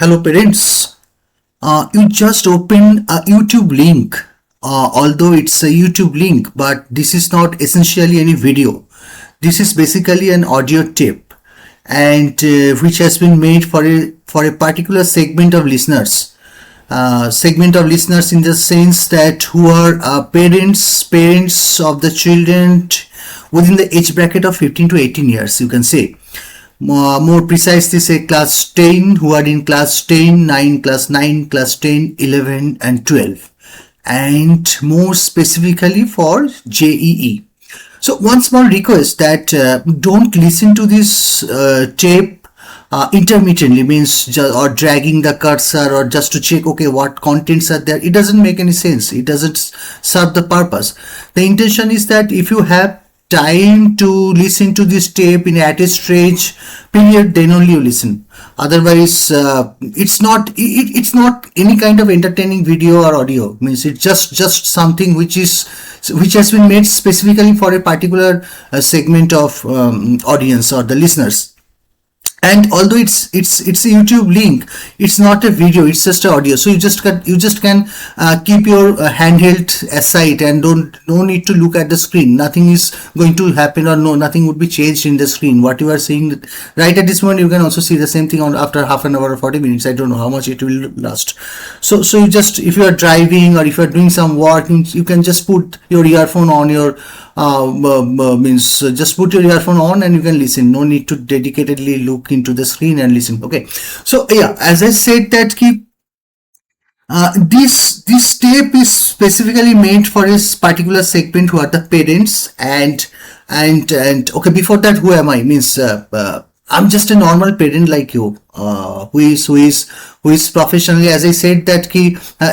Hello parents, you just open a YouTube link, although it's a YouTube link, but this is not essentially any video. This is basically an audio tape, and which has been made for a particular segment of listeners. Segment of listeners in the sense that who are parents of the children within the age bracket of 15 to 18 years, you can say. More precisely say class 10, who are in class 10, 9, class 9, class 10, 11 and 12, and more specifically for JEE. So one small request that don't listen to this tape intermittently, means or dragging the cursor or just to check okay what contents are there. It doesn't make any sense. It doesn't serve the purpose. The intention is that if you have time to listen to this tape in at a stretch period, then only you listen. Otherwise it's not any kind of entertaining video or audio. Means it's just something which has been made specifically for a particular segment of audience or the listeners. And although it's a YouTube link, it's not a video, it's just an audio. So you just can keep your handheld aside and no need to look at the screen. Nothing is going to happen, or nothing would be changed in the screen. What you are seeing right at this moment, you can also see the same thing on after half an hour or 40 minutes. I don't know how much it will last. So you just, if you are driving or if you are doing some work, you can just put your earphone on your just put your earphone on and you can listen. No need to dedicatedly look into the screen and listen. Okay, so yeah, as I said that this tape is specifically meant for a particular segment who are the parents, and okay, before that, who am I? Means I'm just a normal parent like you, who is professionally, as I said that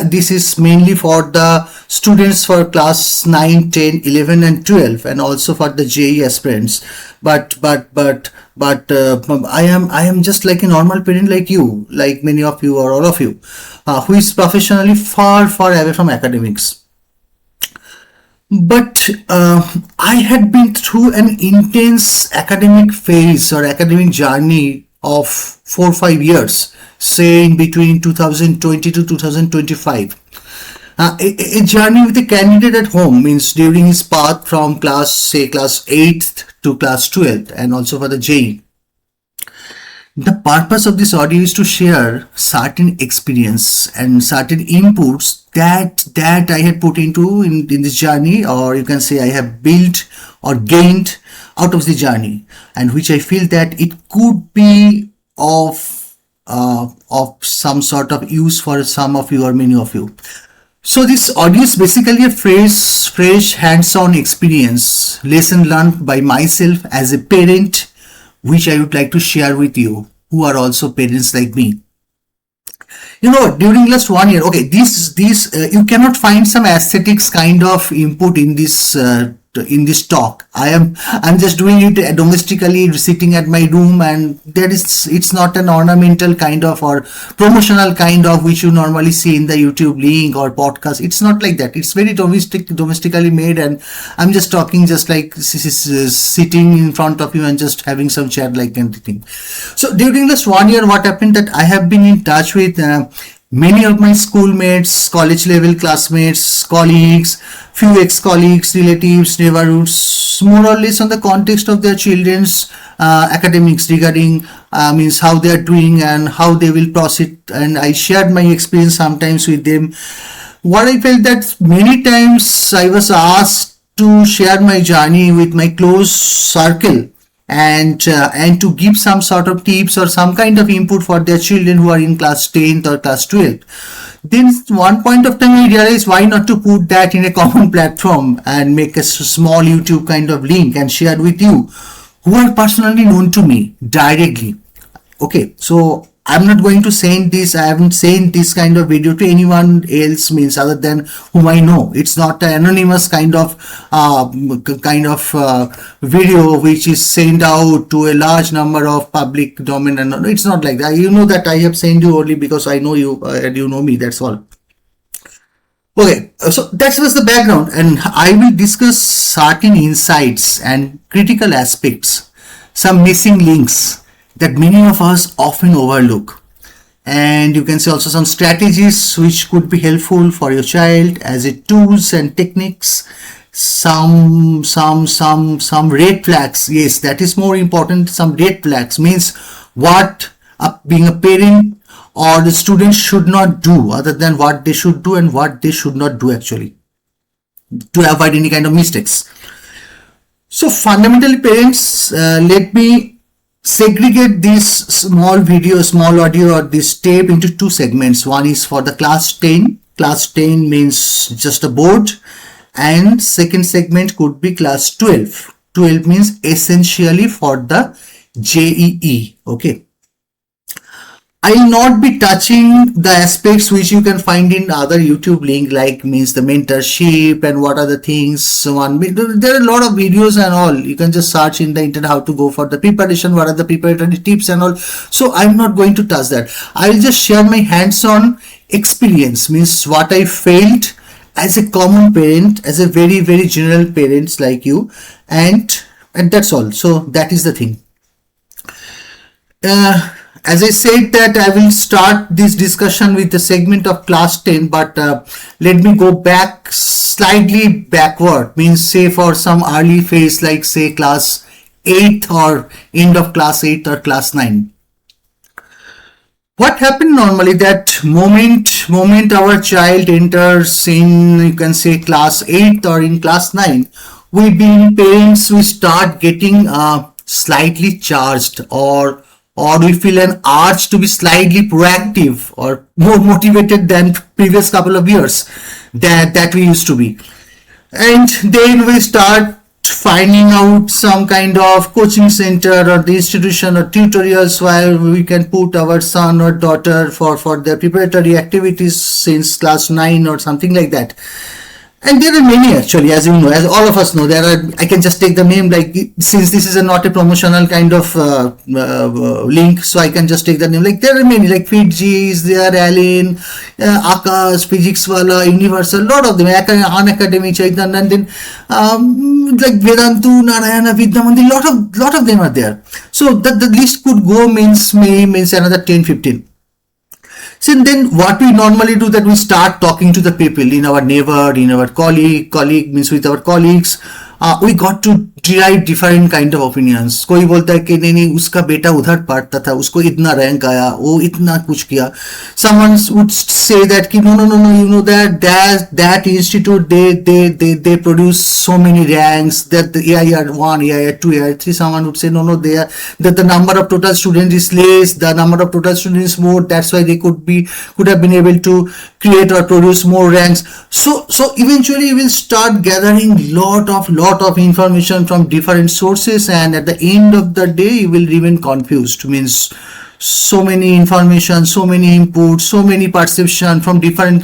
this is mainly for the students for class 9, 10, 11 and 12, and also for the JE aspirants. But I am just like a normal parent like you, like many of you or all of you, who is professionally far away from academics. But I had been through an intense academic phase or academic journey of 4-5 years, say in between 2020 to 2025. A journey with a candidate at home, means during his path from class 8th to class 12th, and also for the JEE. The purpose of this audio is to share certain experience and certain inputs that I had put into in this journey, or you can say I have built or gained out of the journey, and which I feel that it could be of some sort of use for some of you or many of you. So this audio is basically a fresh hands-on experience, lesson learned by myself as a parent, which I would like to share with you who are also parents like me. You know, during last 1 year, okay, this you cannot find some aesthetics kind of input in this talk. I'm just doing it domestically, sitting at my room, and it's not an ornamental kind of or promotional kind of which you normally see in the YouTube link or podcast. It's not like that. It's very domestically made, and I'm just talking just like sitting in front of you and just having some chat like anything. So during this 1 year, what happened that I have been in touch with many of my schoolmates, college level classmates, colleagues, few ex-colleagues, relatives, neighborhoods, more or less on the context of their children's academics, regarding means how they are doing and how they will proceed. And I shared my experience sometimes with them. What I felt that many times I was asked to share my journey with my close circle, and to give some sort of tips or some kind of input for their children who are in class 10th or class 12th. Then one point of time I realized why not to put that in a common platform and make a small YouTube kind of link and share with you who are personally known to me directly. Okay, so I'm not going to send this, I haven't sent this kind of video to anyone else, means other than whom I know. It's not an anonymous kind of video which is sent out to a large number of public domain, and it's not like that. You know that I have sent you only because I know you and you know me, that's all. Okay, so that was the background, and I will discuss certain insights and critical aspects, some missing links that many of us often overlook. and you can see also some strategies which could be helpful for your child as a tools and techniques. Some red flags. Yes, that is more important. Some red flags means what being a parent or the student should not do, other than what they should do and what they should not do actually, to avoid any kind of mistakes. So fundamentally, parents, let me segregate this small video, small audio, or this tape into two segments. One is for the class 10. Class 10 means just a board, and second segment could be class 12. 12 means essentially for the JEE. Okay. I will not be touching the aspects which you can find in other YouTube link, like means the mentorship and what are the things. So on, there are a lot of videos and all. You can just search in the internet how to go for the preparation, what are the preparatory tips and all. So I'm not going to touch that. I will just share my hands-on experience, means what I felt as a common parent, as a very general parents like you, and that's all. So that is the thing. As I said that I will start this discussion with the segment of class 10, but let me go back slightly backward, means say for some early phase like say class 8 or end of class 8 or class 9. What happened normally, that moment our child enters in, you can say class 8 or in class 9, we being parents, we start getting slightly charged, or we feel an urge to be slightly proactive or more motivated than previous couple of years that we used to be. And then we start finding out some kind of coaching center or the institution or tutorials where we can put our son or daughter for their preparatory activities since class 9 or something like that. And there are many actually, as you know, as all of us know, there are, I can just take the name, like, since this is not a promotional kind of link, so I can just take the name, like there are many, like Fiji is there, Allen, Akash, Physics Wala, Universal, lot of them, Unacademy, Chaitan, and then like Vedantu, Narayana, Vidyamandir, lot of them are there. So the list could go means another 10-15. So then what we normally do, that we start talking to the people in our neighbor, in our colleague means with our colleagues. We got to derive different kind of opinions. कोई बोलता है कि नहीं उसका बेटा उधर पढ़ता था, उसको इतना रैंक आया, वो इतना कुछ किया. Someone would say that कि no, you know that institute they produce so many ranks, that the AIR 1, AIR 2, AIR 3. Someone would say no, that the number of total students is less, the number of total students is more, that's why they could have been able to create or produce more ranks. So eventually we will start gathering lot of information from different sources, and at the end of the day you will remain confused. Means so many information, so many inputs, so many perception from different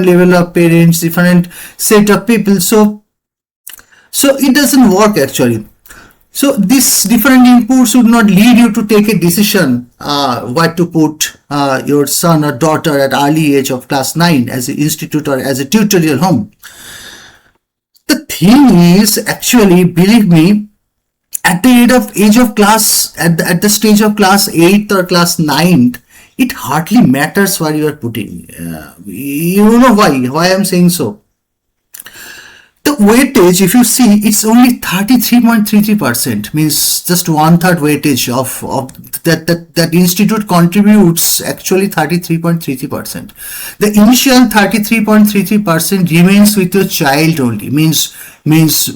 level of parents, different set of people. So it doesn't work actually. So these different inputs would not lead you to take a decision what to put your son or daughter at early age of class 9 as an institute or as a tutorial home. The thing is, actually, believe me, at the age of class, at the stage of class 8 or class 9, it hardly matters where you are putting. You know why I'm saying so. The weightage, if you see, it's only 33.33%, means just 1/3 weightage of that institute contributes actually 33.33%. The initial 33.33% remains with your child only, means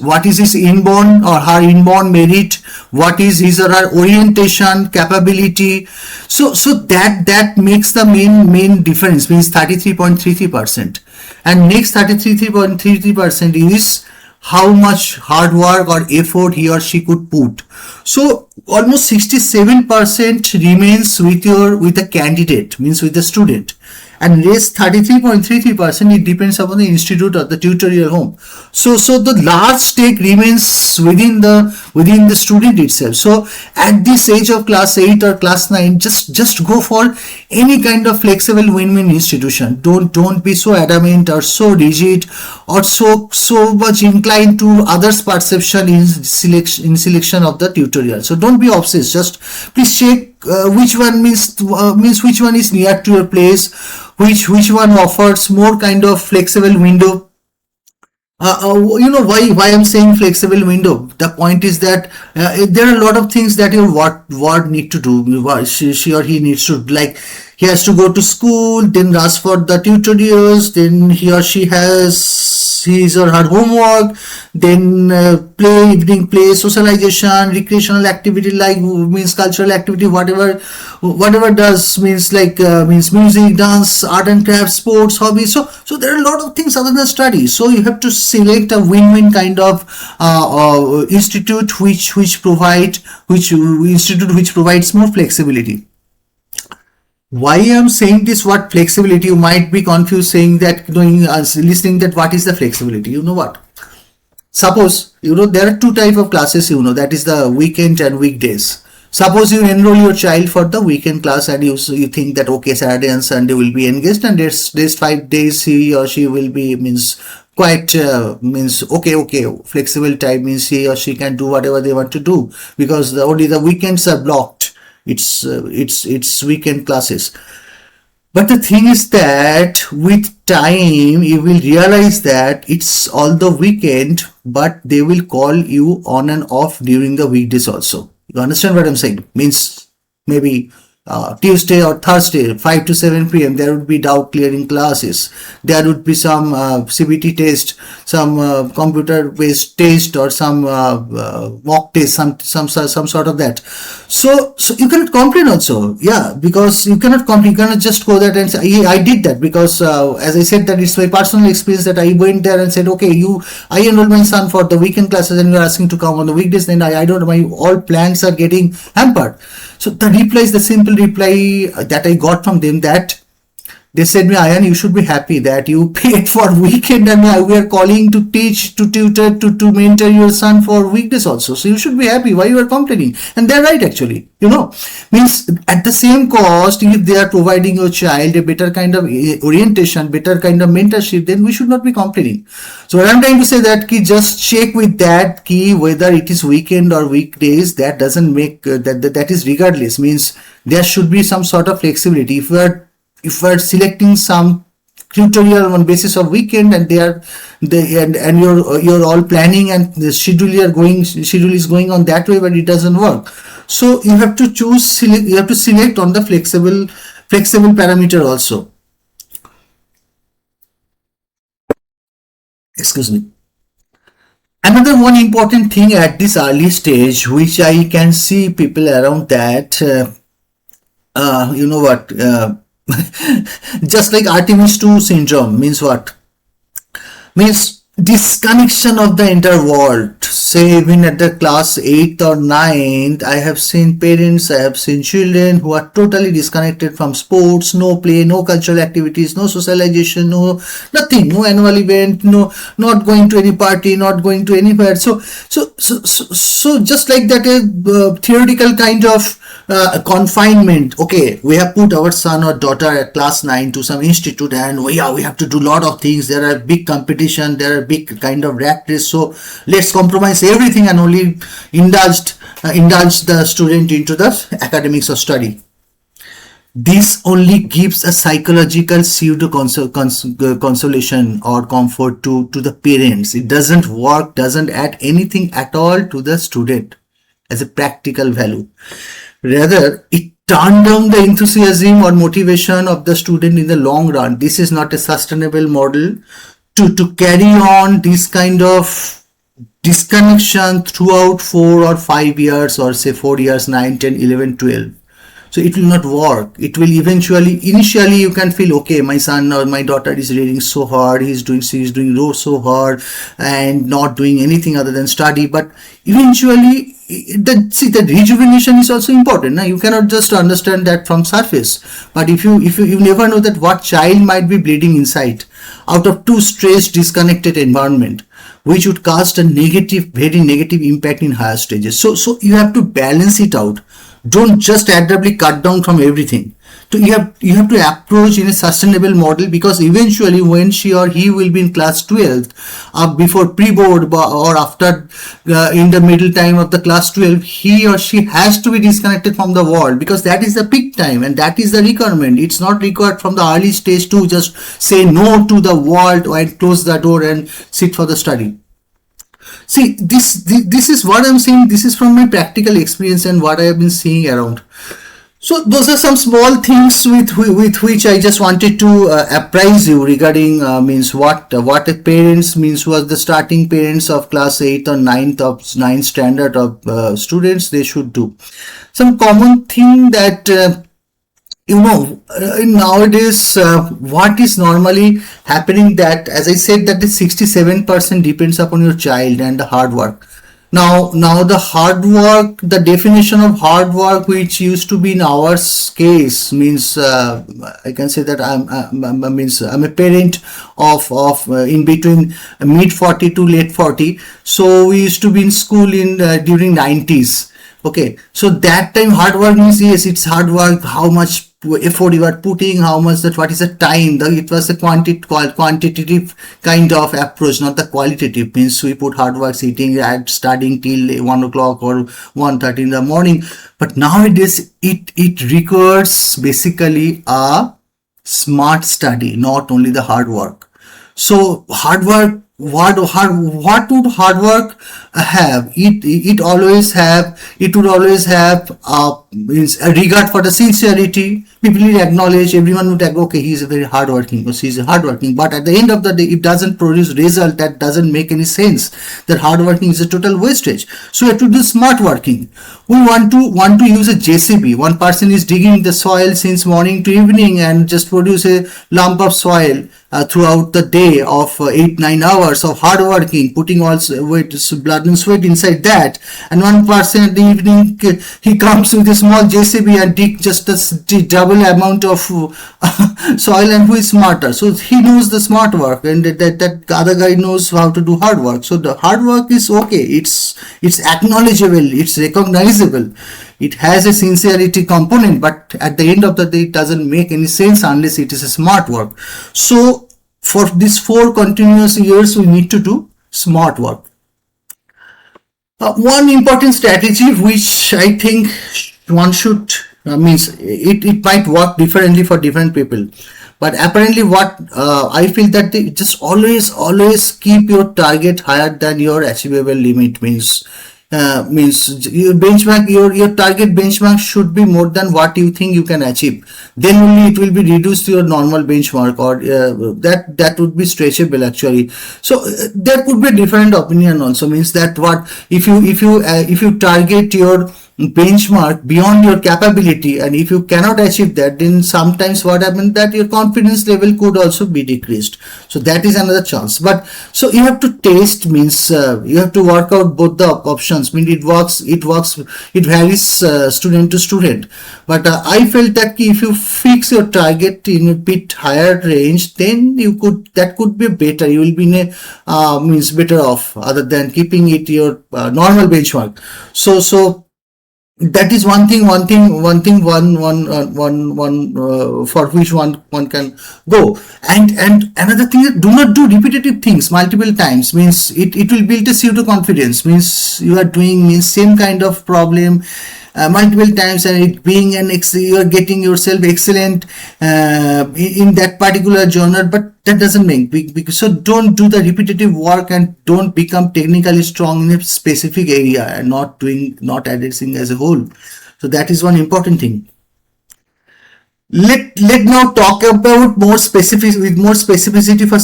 what is his inborn or her inborn merit, what is his or her orientation, capability. So that makes the main difference, means 33.33%. And next 33.33% is how much hard work or effort he or she could put. So almost 67% remains with the candidate, means with the student, and rest 33.33% it depends upon the institute or the tutorial home. So the large stake remains within the student itself. So at this age of class 8 or class 9, just go for any kind of flexible win-win institution. Don't be so adamant or so rigid or so much inclined to others' perception in selection of the tutorial. So don't be obsessed. Just please check which one means which one is near to your place, which one offers more kind of flexible window. Why I'm saying flexible window. The point is that there are a lot of things that your ward need to do. She or he needs to, like, he has to go to school, then rush for the tutorials, then he or she has his or her homework, then evening play, socialization, recreational activity, like means cultural activity, whatever does means like means music, dance, art and craft, sports, hobbies. So there are a lot of things other than study. So you have to select a win-win kind of institute which provides more flexibility. Why I'm saying this word flexibility, you might be confused saying that, listening that what is the flexibility. You know what? Suppose, there are two type of classes, that is the weekend and weekdays. Suppose you enroll your child for the weekend class and you think that, okay, Saturday and Sunday will be engaged, and there's 5 days he or she will be means quite means okay, flexible time means he or she can do whatever they want to do, because only the weekends are blocked. It's weekend classes. But the thing is that with time you will realize that it's all the weekend, but they will call you on and off during the weekdays also. You understand what I'm saying? Means maybe Tuesday or Thursday, 5 to 7 p.m. there would be doubt clearing classes. There would be some CBT test, some computer-based test, or some mock test, some sort of that. So you cannot complain also, yeah, because you cannot complain. You cannot just go there and say, I did that because as I said, that it's my personal experience that I went there and said, okay, I enrolled my son for the weekend classes and you're asking to come on the weekdays. Then I don't know, my all plans are getting hampered. So the simple reply that I got from them, that they said me, Ayan, you should be happy that you paid for weekend and we are calling to teach, to tutor, to mentor your son for weekdays also. So you should be happy. Why you are complaining? And they're right, actually. Means at the same cost, if they are providing your child a better kind of orientation, better kind of mentorship, then we should not be complaining. So what I'm trying to say that just check with that whether it is weekend or weekdays. That doesn't make that is regardless. Means there should be some sort of flexibility. If we're selecting some tutorial on basis of weekend and and you're all planning and the schedule is going on that way, but it doesn't work. So you have to select on the flexible parameter also. Excuse me. Another one important thing at this early stage, which I can see people around that, just like Artemis 2 syndrome, means what? Means disconnection of the entire world. Say even at the class 8th or 9th, I have seen parents, I have seen children who are totally disconnected from sports, no play, no cultural activities, no socialization, no nothing, no annual event, no, not going to any party, not going to anywhere. So just like that, theoretical kind of confinement. Okay, we have put our son or daughter at class 9 to some institute, and we have to do a lot of things. There are big competition, there are big kind of rat race. So let's compromise everything and only indulge the student into the academics or study. This only gives a psychological pseudo consolation or comfort to the parents. It doesn't work, doesn't add anything at all to the student as a practical value. Rather, it turns down the enthusiasm or motivation of the student in the long run. This is not a sustainable model to carry on this kind of disconnection throughout 4 or 5 years, or say 4 years, 9, 10, 11, 12. So it will not work. It will initially you can feel, okay, my son or my daughter is reading so hard, she's doing so hard and not doing anything other than study. But eventually, the rejuvenation is also important. Now you cannot just understand that from surface. But if you never know that what child might be bleeding inside out of too stressed, disconnected environment, which would cast a very negative impact in higher stages. So you have to balance it out. Don't just randomly cut down from everything. So you have to approach in a sustainable model, because eventually when she or he will be in class 12, before pre-board or after, in the middle time of the class 12, he or she has to be disconnected from the world, because that is the peak time and that is the requirement. It's not required from the early stage to just say no to the world and close the door and sit for the study. See, this is what I'm saying. This is from my practical experience and what I have been seeing around. So those are some small things with which I just wanted to apprise you regarding, means what a parents means, was the starting parents of class 8 or 9th of 9th standard of students they should do. Some common thing that nowadays, what is normally happening, that as I said, that the 67% depends upon your child and the hard work. Now the hard work, the definition of hard work, which used to be in our case, means I can say that I'm a parent of in between mid 40 to late 40. So we used to be in school in during 90s. Okay, so that time hard work means, yes, it's hard work. How much effort you are putting, how much that, what is the time? It was a quantitative kind of approach, not the qualitative. Means we put hard work sitting at studying till 1 o'clock or 1:30 in the morning. But nowadays it requires basically a smart study, not only the hard work. So hard work, what would hard work have? It would always have means a regard for the sincerity. People will acknowledge, everyone would go, okay, he's a very hardworking, because he's hardworking. But at the end of the day, it doesn't produce result. That doesn't make any sense. That hardworking is a total wastage. So we have to do smart working. We want to use a JCB. One person is digging the soil since morning to evening and just produce a lump of soil throughout the day of 8-9 hours of hard working, putting all blood and sweat inside that. And one person at the evening, he comes with a small JCB and dig just the double amount of soil, and who is smarter? So he knows the smart work, and that other guy knows how to do hard work. So the hard work is okay. It's acknowledgeable. It's recognizable. It has a sincerity component, but at the end of the day, it doesn't make any sense unless it is a smart work. So for these 4 continuous years, we need to do smart work. One important strategy which I think one should, means it might work differently for different people, but apparently what I feel that they just always keep your target higher than your achievable limit. Means your benchmark, your target benchmark should be more than what you think you can achieve. Then only it will be reduced to your normal benchmark, or that would be stretchable actually. So there could be a different opinion also. Means that what if you target your benchmark beyond your capability, and if you cannot achieve that, then sometimes what happens, that your confidence level could also be decreased. So that is another chance. But so you have to test, means you have to work out both the options. Mean it varies student to student. But I felt that if you fix your target in a bit higher range, then that could be better. You will be in a means better off, other than keeping it your normal benchmark. So that is one thing for which one can go. And another thing is, do not do repetitive things multiple times. Means it will build a pseudo confidence. Means you are doing same kind of problem multiple times, and it being you are getting yourself excellent in that particular genre, but that doesn't make big. So don't do the repetitive work, and don't become technically strong in a specific area, and not addressing as a whole. So that is one important thing. Let now talk about more specificity for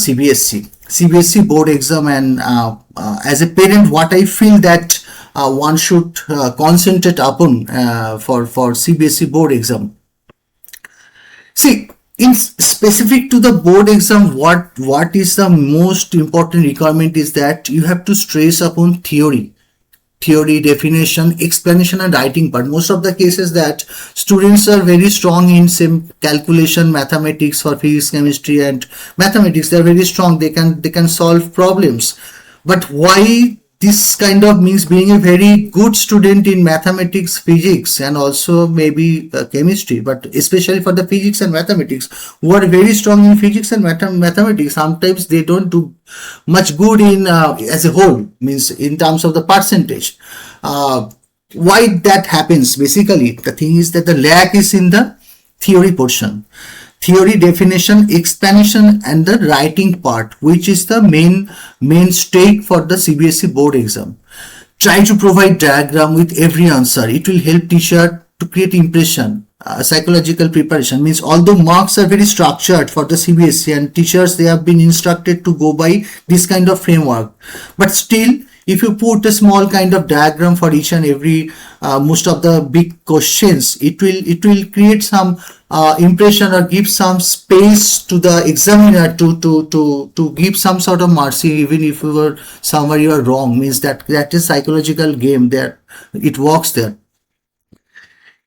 CBSE board exam. And as a parent, what I feel that one should concentrate upon for CBSE board exam. See, in specific to the board exam, what is the most important requirement is that you have to stress upon theory, definition, explanation, and writing part. Most of the cases that students are very strong in same calculation, mathematics, for physics, chemistry, and mathematics. They are very strong. They can solve problems. But why this kind of means being a very good student in mathematics, physics, and also maybe chemistry, but especially for the physics and mathematics, who are very strong in physics and mathematics, sometimes they don't do much good in as a whole, means in terms of the percentage. Why that happens? Basically, the thing is that the lack is in the theory portion, theory, definition, explanation, and the writing part, which is the main stake for the CBSE board exam. Try to provide diagram with every answer. It will help teacher to create impression. Psychological preparation means, although marks are very structured for the CBSE and teachers, they have been instructed to go by this kind of framework, but still, if you put a small kind of diagram for each and every most of the big questions, it will create some impression or give some space to the examiner to give some sort of mercy, even if you were somewhere you are wrong. Means that is psychological game there, it works there.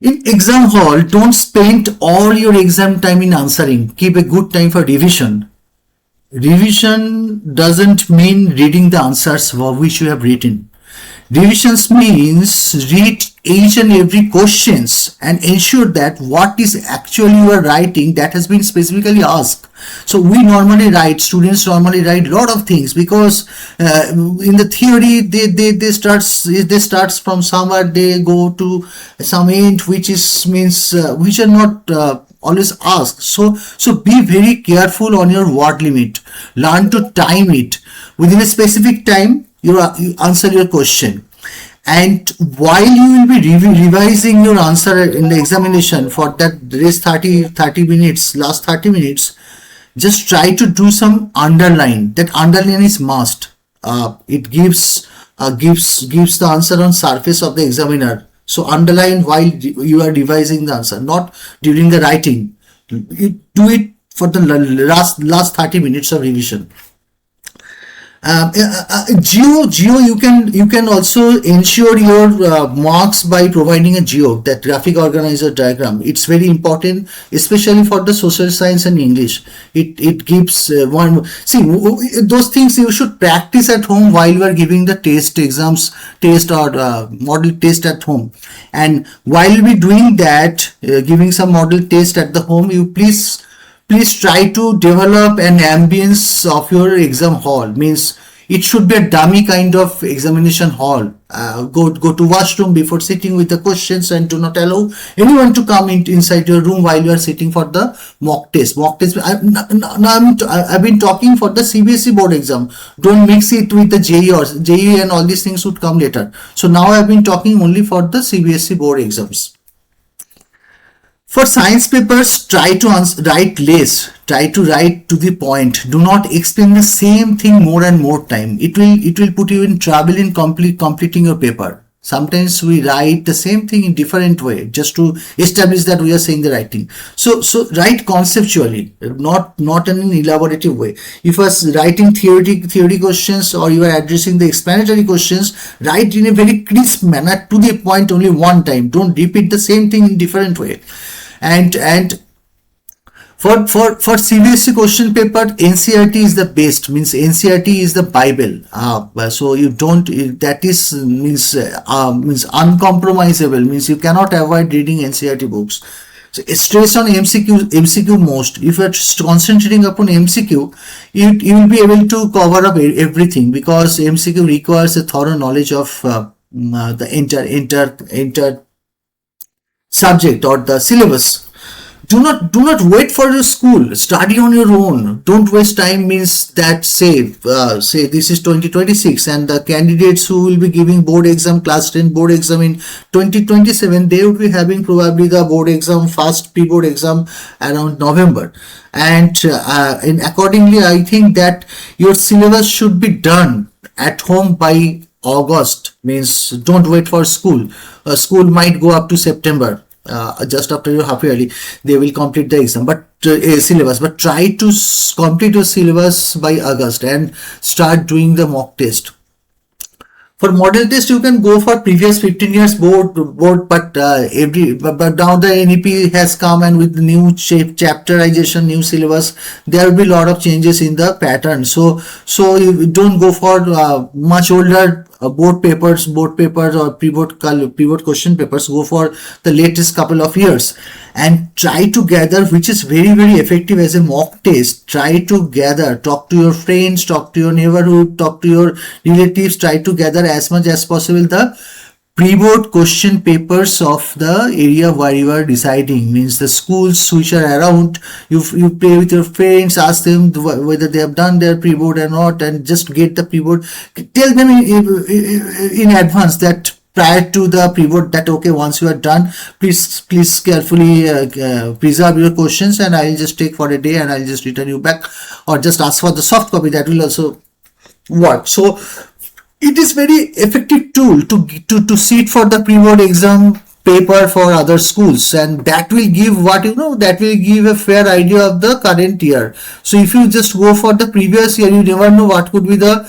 In exam hall, don't spend all your exam time in answering. Keep a good time for revision. Revision doesn't mean reading the answers which you have written. Revisions means read each and every questions and ensure that what is actually you are writing that has been specifically asked. So we normally write, students normally write lot of things because in the theory they starts from somewhere, they go to some end which is means which are not always asked. So be very careful on your word limit. Learn to time it within a specific time. You answer your question, and while you will be revising your answer in the examination for that rest 30 minutes, last 30 minutes, just try to do some underline. That underline is must. It gives the answer on surface of the examiner. So underline while you are revising the answer, not during the writing. You do it for the last 30 minutes of revision. Geo, you can also ensure your marks by providing a geo, that graphic organizer diagram. It's very important, especially for the social science and English. It gives one. See, those things you should practice at home while you are giving the test or model test at home. And while you be doing that, giving some model test at the home, you please try to develop an ambience of your exam hall. Means it should be a dummy kind of examination hall. Go to washroom before sitting with the questions, and do not allow anyone to come inside your room while you are sitting for the mock test. I've been talking for the CBSE board exam. Don't mix it with the JE or JE, and all these things would come later. So now I've been talking only for the CBSE board exams. For science papers, try to write less. Try to write to the point. Do not explain the same thing more and more time. It will put you in trouble in completing your paper. Sometimes we write the same thing in different way just to establish that we are saying the right thing. So write conceptually, not in an elaborative way. If you are writing theory questions, or you are addressing the explanatory questions, write in a very crisp manner, to the point, only one time. Don't repeat the same thing in different way. And for CBSE question paper, NCERT is the best. Means NCERT is the Bible. So you don't, that is means uncompromisable. Means you cannot avoid reading NCERT books. So stress on MCQ most. If you are concentrating upon MCQ, you will be able to cover up everything, because MCQ requires a thorough knowledge of the entire subject or the syllabus. Do not wait for your school. Study on your own. Don't waste time. Means that say this is 2026, and the candidates who will be giving board exam, class 10 board exam in 2027, they will be having probably the board exam, first pre-board exam around November. And accordingly, I think that your syllabus should be done at home by August. Means don't wait for school. School might go up to September. Just after your half yearly, they will complete the exam, but syllabus. But try to complete your syllabus by August and start doing the mock test. For model test, you can go for previous 15 years board, but now the NEP has come, and with the new chapterization, new syllabus, there will be a lot of changes in the pattern. So you don't go for much older board papers or pre-board question papers, go for the latest couple of years and try to gather, which is very very effective as a mock test. Try to gather, talk to your friends, talk to your neighborhood, talk to your relatives, try to gather as much as possible the pre-board question papers of the area where you are residing, means the schools which are around. You play with your friends, ask them whether they have done their pre-board or not, and just get the pre-board. Tell them in advance that prior to the pre-board that okay, once you are done, please carefully preserve your questions, and I'll just take for a day and I'll just return you back, or just ask for the soft copy. That will also work. So it is very effective tool to sit for the pre-board exam paper for other schools, and that will give that will give a fair idea of the current year. So if you just go for the previous year, you never know what could be the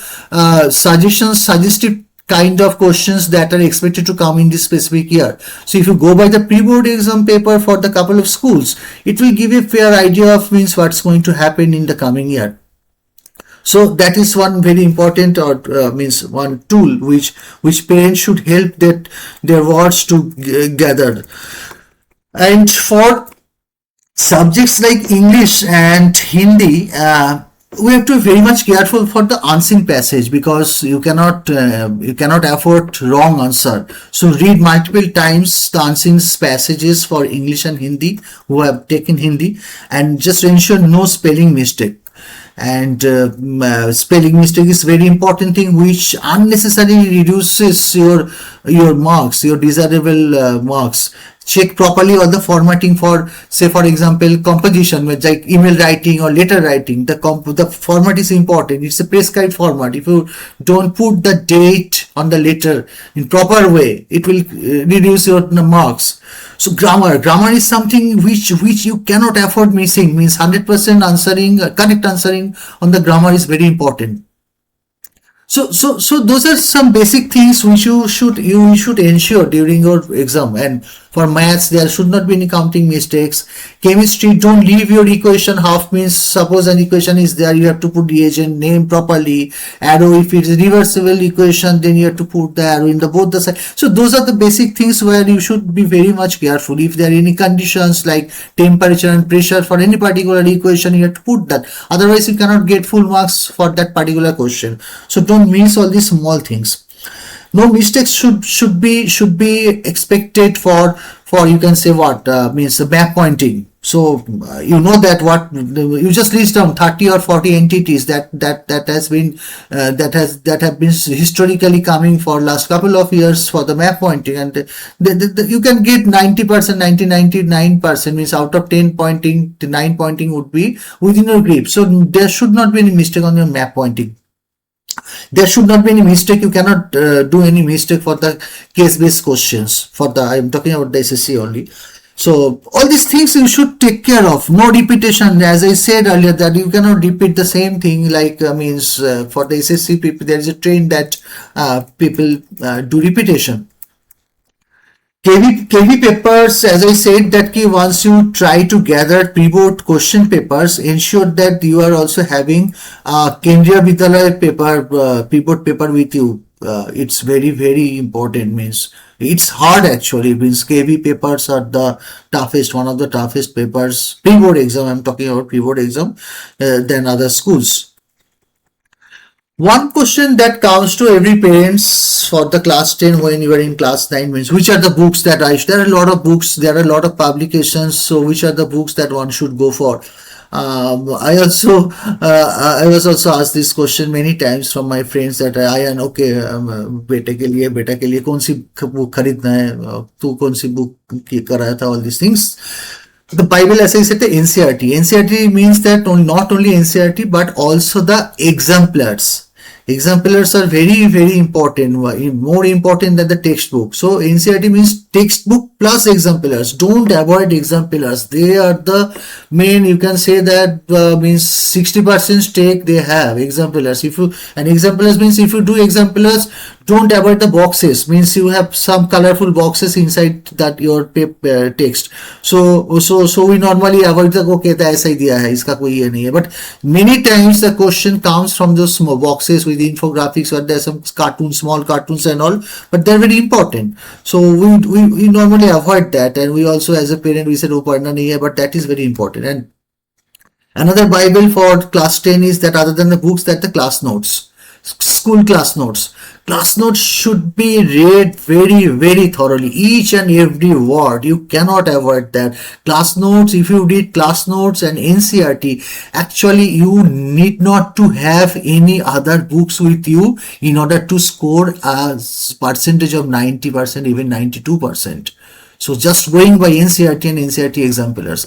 suggestive kind of questions that are expected to come in this specific year. So if you go by the pre-board exam paper for the couple of schools, it will give a fair idea of what's going to happen in the coming year. So that is one very important, or one tool which parents should help their wards to gather. And for subjects like English and Hindi, we have to be very much careful for the unseen passage, because you cannot afford wrong answer. So read multiple times the unseen passages for English and Hindi who have taken Hindi, and just ensure no spelling mistake. And spelling mistake is very important thing which unnecessarily reduces your marks, your desirable marks. Check properly all the formatting for, say for example, composition, which like email writing or letter writing. The format is important. It's a prescribed format. If you don't put the date on the letter in proper way, it will reduce your marks. So grammar is something which you cannot afford missing. Means 100% answering, correct answering on the grammar is very important. So those are some basic things which you should ensure during your exam. And for maths, there should not be any counting mistakes. Chemistry, don't leave your equation half, means suppose an equation is there, you have to put reagent name properly. Arrow, if it is reversible equation, then you have to put the arrow in the both the side. So those are the basic things where you should be very much careful. If there are any conditions like temperature and pressure for any particular equation, you have to put that. Otherwise, you cannot get full marks for that particular question. So don't miss all these small things. No mistakes should be expected for you can say what means map pointing. So you know that what you just list down 30 or 40 entities that has been that have been historically coming for last couple of years for the map pointing, and you can get 90%, 99% means out of 10 pointing, 9 pointing would be within your grip. So there should not be any mistake on your map pointing. There should not be any mistake. You cannot do any mistake for the case-based questions. For the I'm talking about the SSC only. So all these things you should take care of. No repetition. As I said earlier, that you cannot repeat the same thing. Like for the SSC people, there is a trend that people do repetition. KV papers, as I said, that once you try to gather pre-board question papers, ensure that you are also having Kendriya Vidyalaya paper, pre-board paper with you. It's very, very important. Means it's hard actually. Means KV papers are the toughest, one of the toughest papers. Pre-board exam, I'm talking about pre-board exam, than other schools. One question that comes to every parents for the class 10 when you are in class 9 means which are the books that there are a lot of books, there are a lot of publications, so which are the books that one should go for. I was also asked this question many times from my friends that Ayan, okay, बेटे के लिए कौन सी book खरीदना है, तू कौन सी book कराया था, all these things. The Bible, as I said, the NCERT. NCERT means that not only NCERT but also the exemplars. Exemplars are very, very important, more important than the textbook. So NCERT means textbook plus exemplars. Don't avoid exemplars. They are the main, you can say that means 60% stake they have, exemplars. And exemplars means if you do exemplars, don't avoid the boxes, means you have some colorful boxes inside that your paper text. So we normally avoid the okay तो ऐसा ही दिया है इसका कोई ये नहीं है, but many times the question comes from those small boxes with infographics or there's some cartoons, small cartoons and all, but they're very important. So we normally avoid that, and we also as a parent we said oh पढ़ना नहीं है, but that is very important. And another Bible for class 10 is that other than the books, that the class notes, school class notes. Class notes should be read very, very thoroughly. Each and every word. You cannot avoid that. Class notes, if you read class notes and NCRT, actually you need not to have any other books with you in order to score a percentage of 90%, even 92%. So just going by NCRT and NCRT exemplars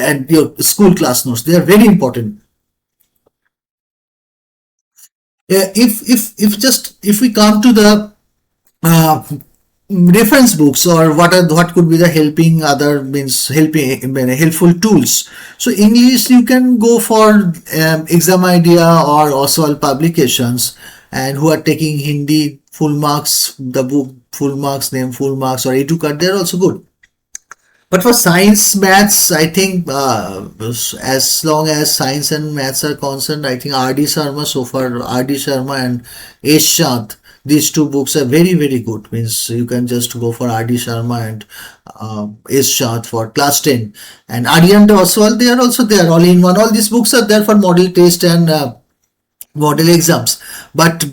and your school class notes, they are very important. If we come to the uh, reference books, or what could be the helping other means helping helpful tools. So English you can go for exam idea or Oswald publications, and who are taking Hindi full marks, the book full marks, name full marks, or EduCard, they're also good. But for science, maths, I think as long as science and maths are concerned, I think R.D. Sharma so far, R.D. Sharma and S. Shant, these two books are very, very good. Means you can just go for R.D. Sharma and S. Shant for class 10. And Aryan Oswal, they are also there, all in one. All these books are there for model test and model exams, but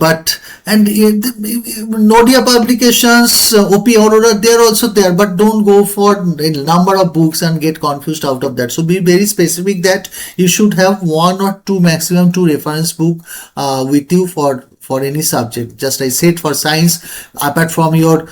and Nodia publications, OP Aurora, they're also there, but don't go for a number of books and get confused out of that. So be very specific that you should have one or two, maximum two reference book with you for any subject. Just I said for science, apart from your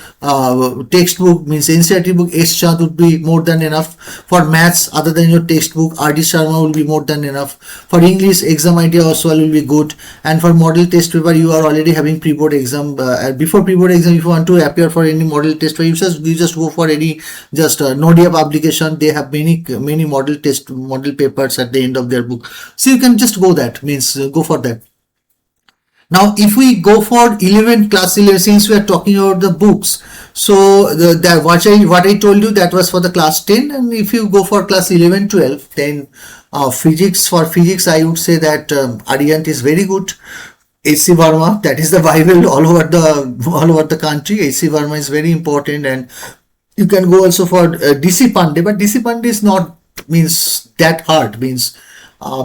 textbook, means NCERT book, S. Chand would be more than enough. For maths, other than your textbook, R.D. Sharma will be more than enough. For English, exam idea also will be good. And for model test paper, you are already having pre-board exam. Before pre-board exam, if you want to appear for any model test paper, you just go for any just Nodia publication. They have many model papers at the end of their book. So you can just go that, means go for that. Now, if we go for 11 class 11, since we are talking about the books, so what I told you, that was for the class 10, and if you go for class 11, 12, then physics, for physics, I would say that Arihant is very good. H.C. Verma, that is the Bible all over the country. H.C. Verma is very important, and you can go also for D.C. Pandey, but D.C. Pandey is not means that hard, means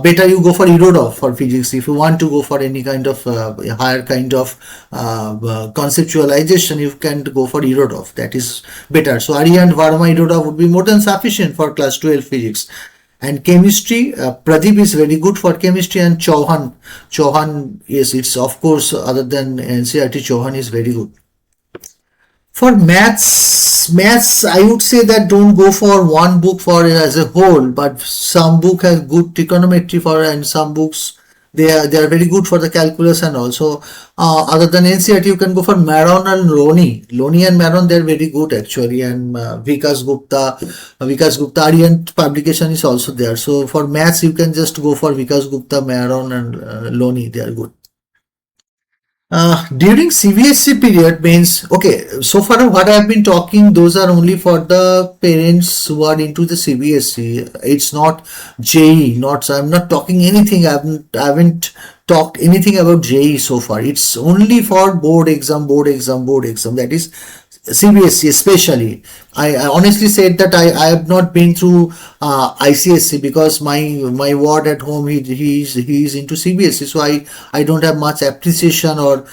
better you go for Irodov for physics. If you want to go for any kind of higher kind of conceptualization, you can go for Irodov. That is better. So Arihant, Verma, Irodov would be more than sufficient for class 12 physics. And chemistry, Pradeep is very good for chemistry, and Chauhan, yes, it's of course, other than NCERT, Chauhan is very good. For maths, I would say that don't go for one book for as a whole, but some book has good trigonometry for, and some books they are very good for the calculus. And also other than NCERT, you can go for Maron and Loni and Maron, they're very good actually. And Vikas Gupta Arihant publication is also there. So for maths, you can just go for Vikas Gupta, Maron and Loni, they are good. During CBSE period, means okay, so far what I have been talking, those are only for the parents who are into the CBSE. It's not JE, not, so I'm not talking anything. I haven't talked anything about JE so far. It's only for board exam. That is CBSE especially. I honestly said that I have not been through ICSE, because my ward at home, he's into CBSE, so I don't have much appreciation or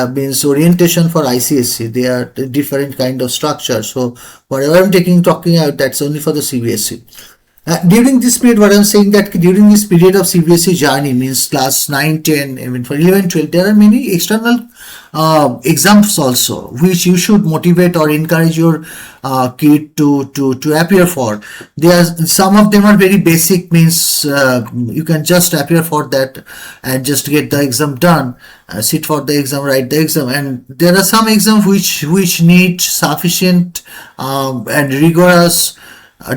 means orientation for ICSE. They are different kind of structure. So whatever I'm talking out, that's only for the CBSE. During this period, what I'm saying, that during this period of CBSE journey, means class 9, 10, even for 11, 12, there are many external exams also, which you should motivate or encourage your kid to appear for. Some of them are very basic, means you can just appear for that and just get the exam done, sit for the exam, write the exam. And there are some exams which need sufficient and rigorous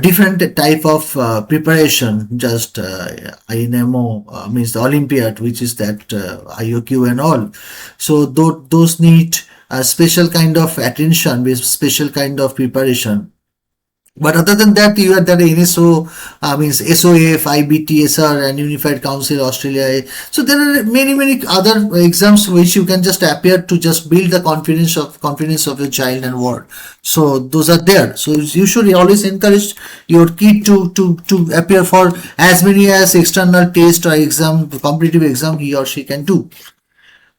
different type of preparation. Just means the Olympiad, which is that IOQ and all. So those need a special kind of attention with special kind of preparation. But other than that, you had that NSO, means SOF, IBTSR, and Unified Council Australia. So there are many other exams which you can just appear to just build the confidence of your child and ward. So those are there. So you should always encourage your kid to appear for as many as external test or exam, competitive exam he or she can do.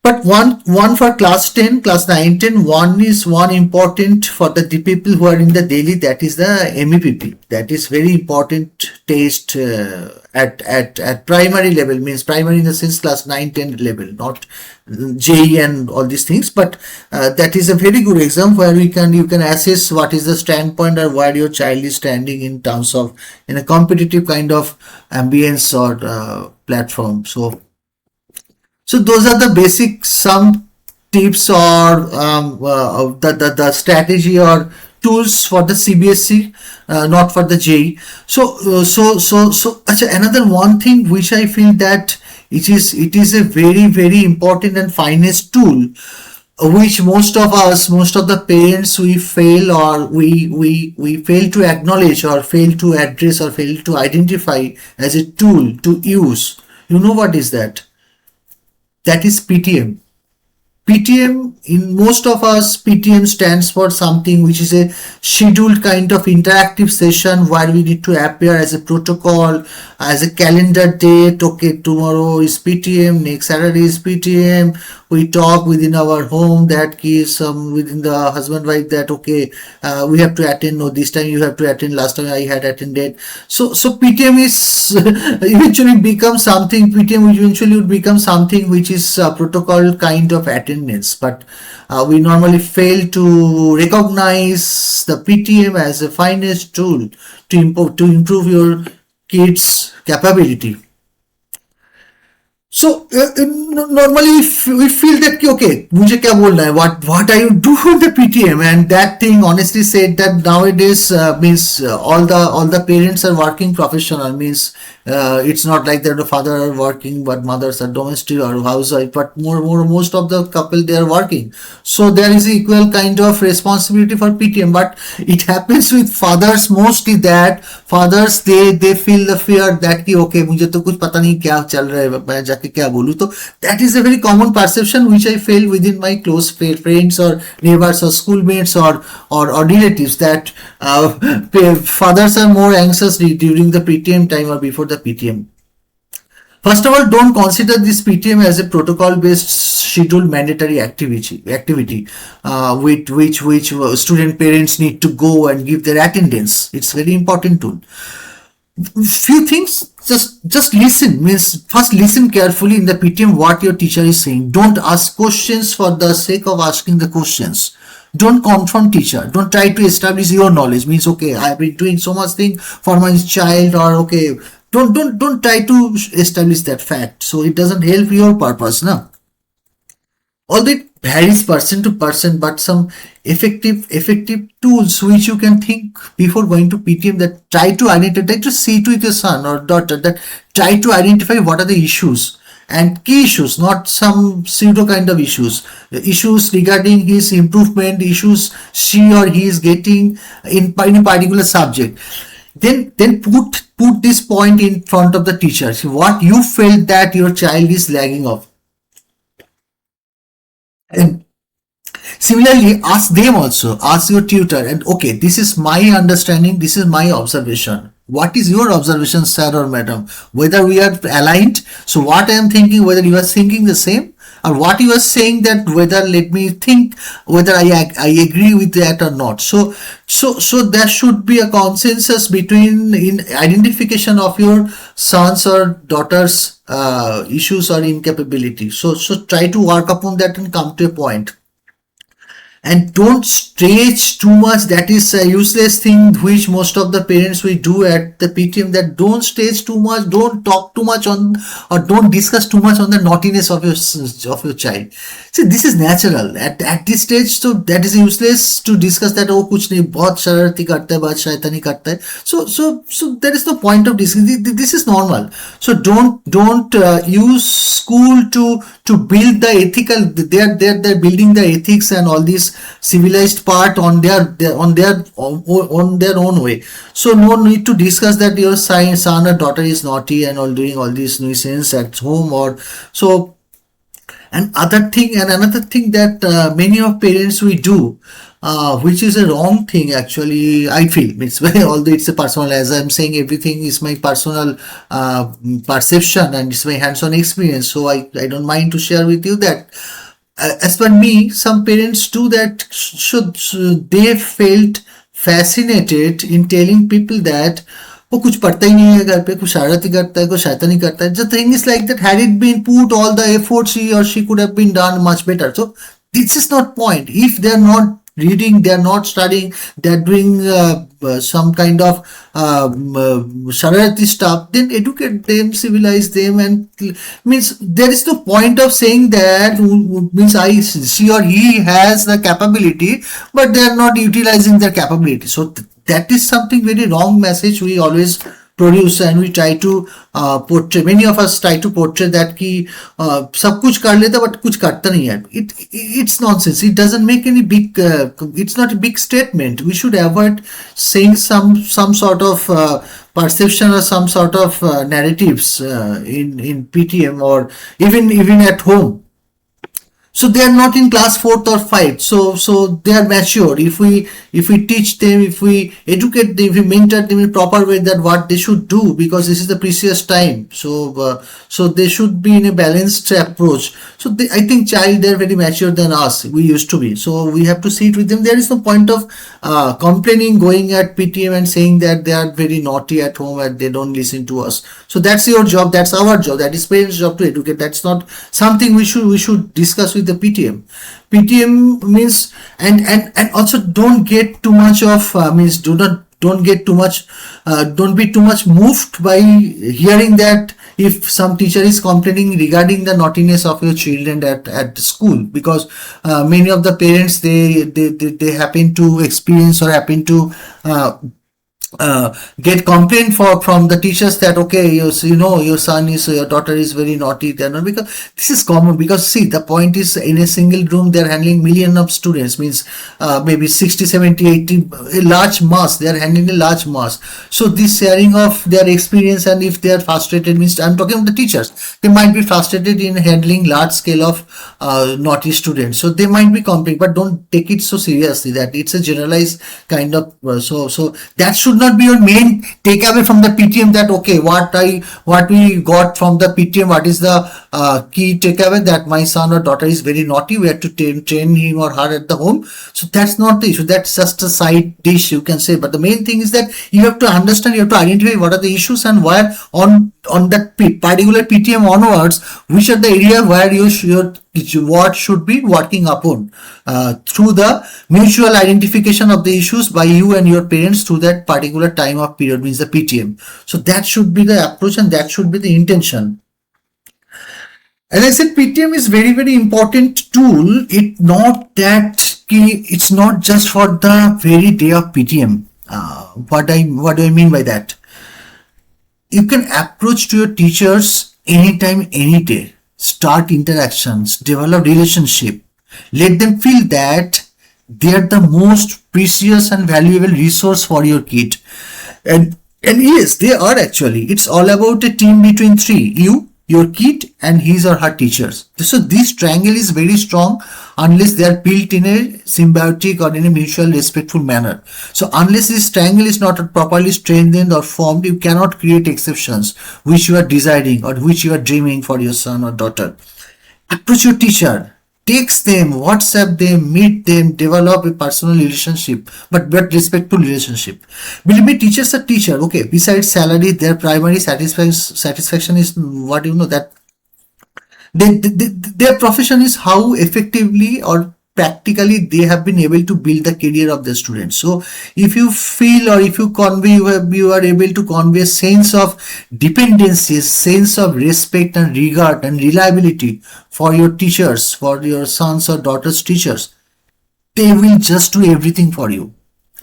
But one for class 10, class 9, 10, one is one important for the people who are in the daily, that is the MEPP. That is very important test at primary level, means primary in the sense class 9, 10 level, not JE and all these things. But that is a very good exam where you can assess what is the standpoint or where your child is standing in terms of in a competitive kind of ambience or platform. So those are the basic some tips or the strategy or tools for the CBSE, not for the JEE. Achha, another one thing which I feel that it is a very important and finest tool, which most of the parents we fail or we fail to acknowledge or fail to address or fail to identify as a tool to use. You know what is that? That is PTM. PTM, in most of us, PTM stands for something which is a scheduled kind of interactive session where we need to appear as a protocol, as a calendar date. Okay, tomorrow is PTM, next Saturday is PTM. We talk within our home that is within the husband wife that okay, we have to attend. No, this time you have to attend. Last time I had attended. So PTM is eventually become something. PTM eventually would become something which is a protocol kind of attendance. But we normally fail to recognize the PTM as a finest tool to improve your kids' capability. So normally we feel that okay, मुझे क्या बोलना है, what are you do with the PTM, and that thing honestly said that nowadays means all the parents are working professional, means it's not like that the father are working but mothers are domestic or housewife, but most of the couple they are working, so there is equal kind of responsibility for PTM. But it happens with fathers mostly that fathers they feel the fear that कि okay मुझे तो कुछ पता नहीं क्या चल रहा है, मैं जाके क्या बोलूं. तो that is a very common perception which I feel within my close friends or neighbors or schoolmates or relatives that fathers are more anxious during the PTM time or before the PTM. First of all, don't consider this PTM as a protocol-based scheduled mandatory activity with which student parents need to go and give their attendance. It's very important tool. Few things, just listen, means first listen carefully in the PTM what your teacher is saying. Don't ask questions for the sake of asking the questions. Don't confront teacher. Don't try to establish your knowledge, means okay, I've been doing so much thing for my child, or okay, don't try to establish that fact, so it doesn't help your purpose now. Although it varies person to person, but some effective tools which you can think before going to PTM, that try to identify, try to see to with your son or daughter, that try to identify what are the issues and key issues, not some pseudo kind of issues regarding his improvement, issues she or he is getting in a particular subject. Then put this point in front of the teacher. So what you felt that your child is lagging of. And similarly, ask them also, ask your tutor, and okay, this is my understanding, this is my observation. What is your observation, sir or madam? Whether we are aligned, so what I am thinking, whether you are thinking the same, or what you are saying, that whether let me think whether I agree with that or not. So there should be a consensus between in identification of your sons or daughters issues or incapability. So try to work upon that and come to a point. and don't stretch too much. That is a useless thing which most of the parents we do at the PTM, that don't stretch too much, don't talk too much on, or don't discuss too much on the naughtiness of your child. See, this is natural at this stage, so that is useless to discuss that, oh kuch nahi bahut shararati karta hai, bahut shaitani karta hai. So there is no point of discussing. This is normal. So don't use school to build the ethical. They're building the ethics and all these civilized part on their own way. So no need to discuss that your son or daughter is naughty and all, doing all these nuisance at home or so. And another thing that many of parents we do, which is a wrong thing actually, I feel. It's very, although it's a personal, as I'm saying, everything is my personal perception and it's my hands-on experience. So I don't mind to share with you that as per me, some parents do that. They felt fascinated in telling people that वो कुछ पढ़ता ही नहीं है घर पे, कुछ शरारती करता है, कुछ शैतानी करता है. The thing is like that, had it been put all the efforts, he or she could have been done much better. So this is not point. If they are not reading, they are not studying, they are doing some kind of shararati stuff, then educate them, civilize them, and means there is no point of saying that means she or he has the capability, but they are not utilizing their capability. So that is something very wrong message we always produce, and we try to portray. Many of us try to portray that कि सब कुछ कर लेता but कुछ करता नहीं है. It's nonsense. It doesn't make any big. It's not a big statement. We should avoid saying some sort of perception or some sort of narratives in PTM or even at home. So they are not in class 4th or 5th, so they are mature. If we teach them, if we educate them, if we mentor them in proper way, that what they should do, because this is the precious time, so they should be in a balanced approach. So I think child, they're very mature than us, we used to be, so we have to sit with them. There is no point of complaining, going at PTM and saying that they are very naughty at home and they don't listen to us. So that's your job, that's our job, that is parents' job to educate. That's not something we should discuss with the PTM. PTM means, and also don't get too much of means don't get too much, don't be too much moved by hearing that if some teacher is complaining regarding the naughtiness of your children at school, because many of the parents, they happen to experience or happen to get complaint from the teachers that okay, your son is, your daughter is very naughty. They're not, because this is common. Because see, the point is, in a single room they're handling million of students, means maybe 60, 70, 80, a large mass, they're handling a large mass. So this sharing of their experience, and if they are frustrated, means I'm talking about the teachers, they might be frustrated in handling large scale of naughty students, so they might be complaining, but don't take it so seriously that it's a generalized kind of so that should not be your main takeaway from the PTM, that okay, what we got from the PTM, what is the key takeaway, that my son or daughter is very naughty, we have to train him or her at the home. So that's not the issue, that's just a side dish, you can say. But the main thing is that you have to understand, you have to identify what are the issues, and where on that particular PTM onwards, which are the area where what should be working upon through the mutual identification of the issues by you and your parents through that particular time of period, means the PTM. So that should be the approach, and that should be the intention. As I said, PTM is very, very important tool. It's not just for the very day of PTM. What do I mean by that? You can approach to your teachers anytime, any day. Start interactions, develop relationship. Let them feel that they are the most precious and valuable resource for your kid. And yes, they are actually. It's all about a team between three. You, your kid, and his or her teachers. So this triangle is very strong unless they are built in a symbiotic or in a mutual respectful manner. So unless this triangle is not properly strengthened or formed, you cannot create exceptions which you are desiring or which you are dreaming for your son or daughter. Approach your teacher. Text them, WhatsApp them, meet them, develop a personal relationship, but respectful relationship. Believe me, teachers are teacher. Okay, besides salary, their primary satisfaction is that their profession is how effectively or practically they have been able to build the career of the students. So if you feel, or if you convey, you are able to convey a sense of dependency, sense of respect and regard and reliability for your teachers, for your sons or daughters teachers, they will just do everything for you.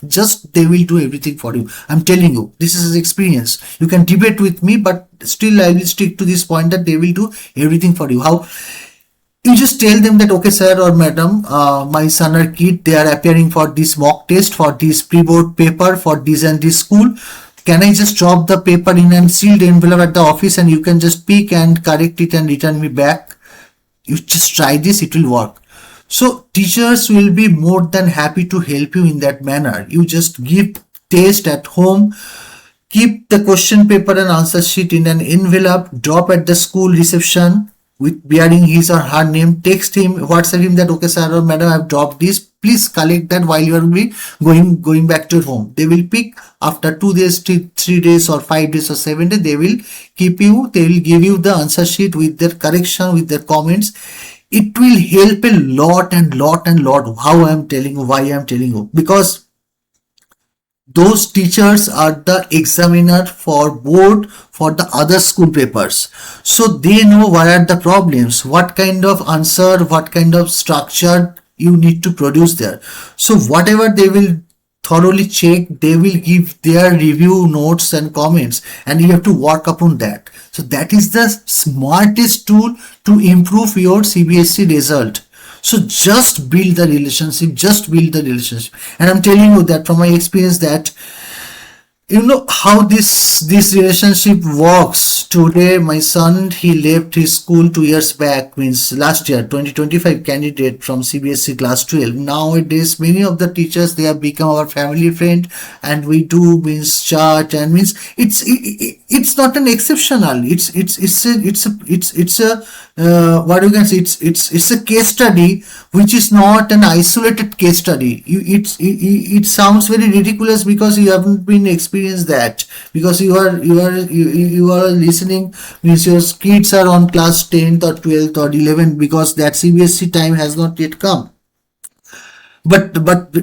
Just they will do everything for you. I'm telling you, this is experience. You can debate with me, but still I will stick to this point that they will do everything for you. How? You just tell them that, okay sir or madam, my son or kid, they are appearing for this mock test, for this pre-board paper, for this and this school. Can I just drop the paper in a sealed envelope at the office, and you can just pick and correct it and return me back? You just try this, it will work. So teachers will be more than happy to help you in that manner. You just give test at home, keep the question paper and answer sheet in an envelope, drop at the school reception with bearing his or her name, text him, WhatsApp him that, okay sir or madam, I have dropped this, please collect that while you are going back to your home. They will pick after 2 days, 3 days or 5 days or 7 days. They will keep you, they will give you the answer sheet with their correction, with their comments. It will help a lot and lot and lot. How I am telling you, why I am telling you, because those teachers are the examiner for board for the other school papers. So they know what are the problems, what kind of answer, what kind of structure you need to produce there. So whatever they will thoroughly check, they will give their review notes and comments, and you have to work upon that. So that is the smartest tool to improve your CBSE result. So just build the relationship, just build the relationship. And I'm telling you that from my experience that, you know how this relationship works. Today my son, he left his school 2 years back, means last year, 2025 candidate from CBSE class 12. Nowadays many of the teachers, they have become our family friend, and we do means chat, and means it's not an exceptional, it's a what you can say, it's a case study which is not an isolated case study. It sounds very ridiculous because you haven't been experienced that, because you are listening, means your kids are on class 10th or 12th or 11th, because that CBSE time has not yet come. But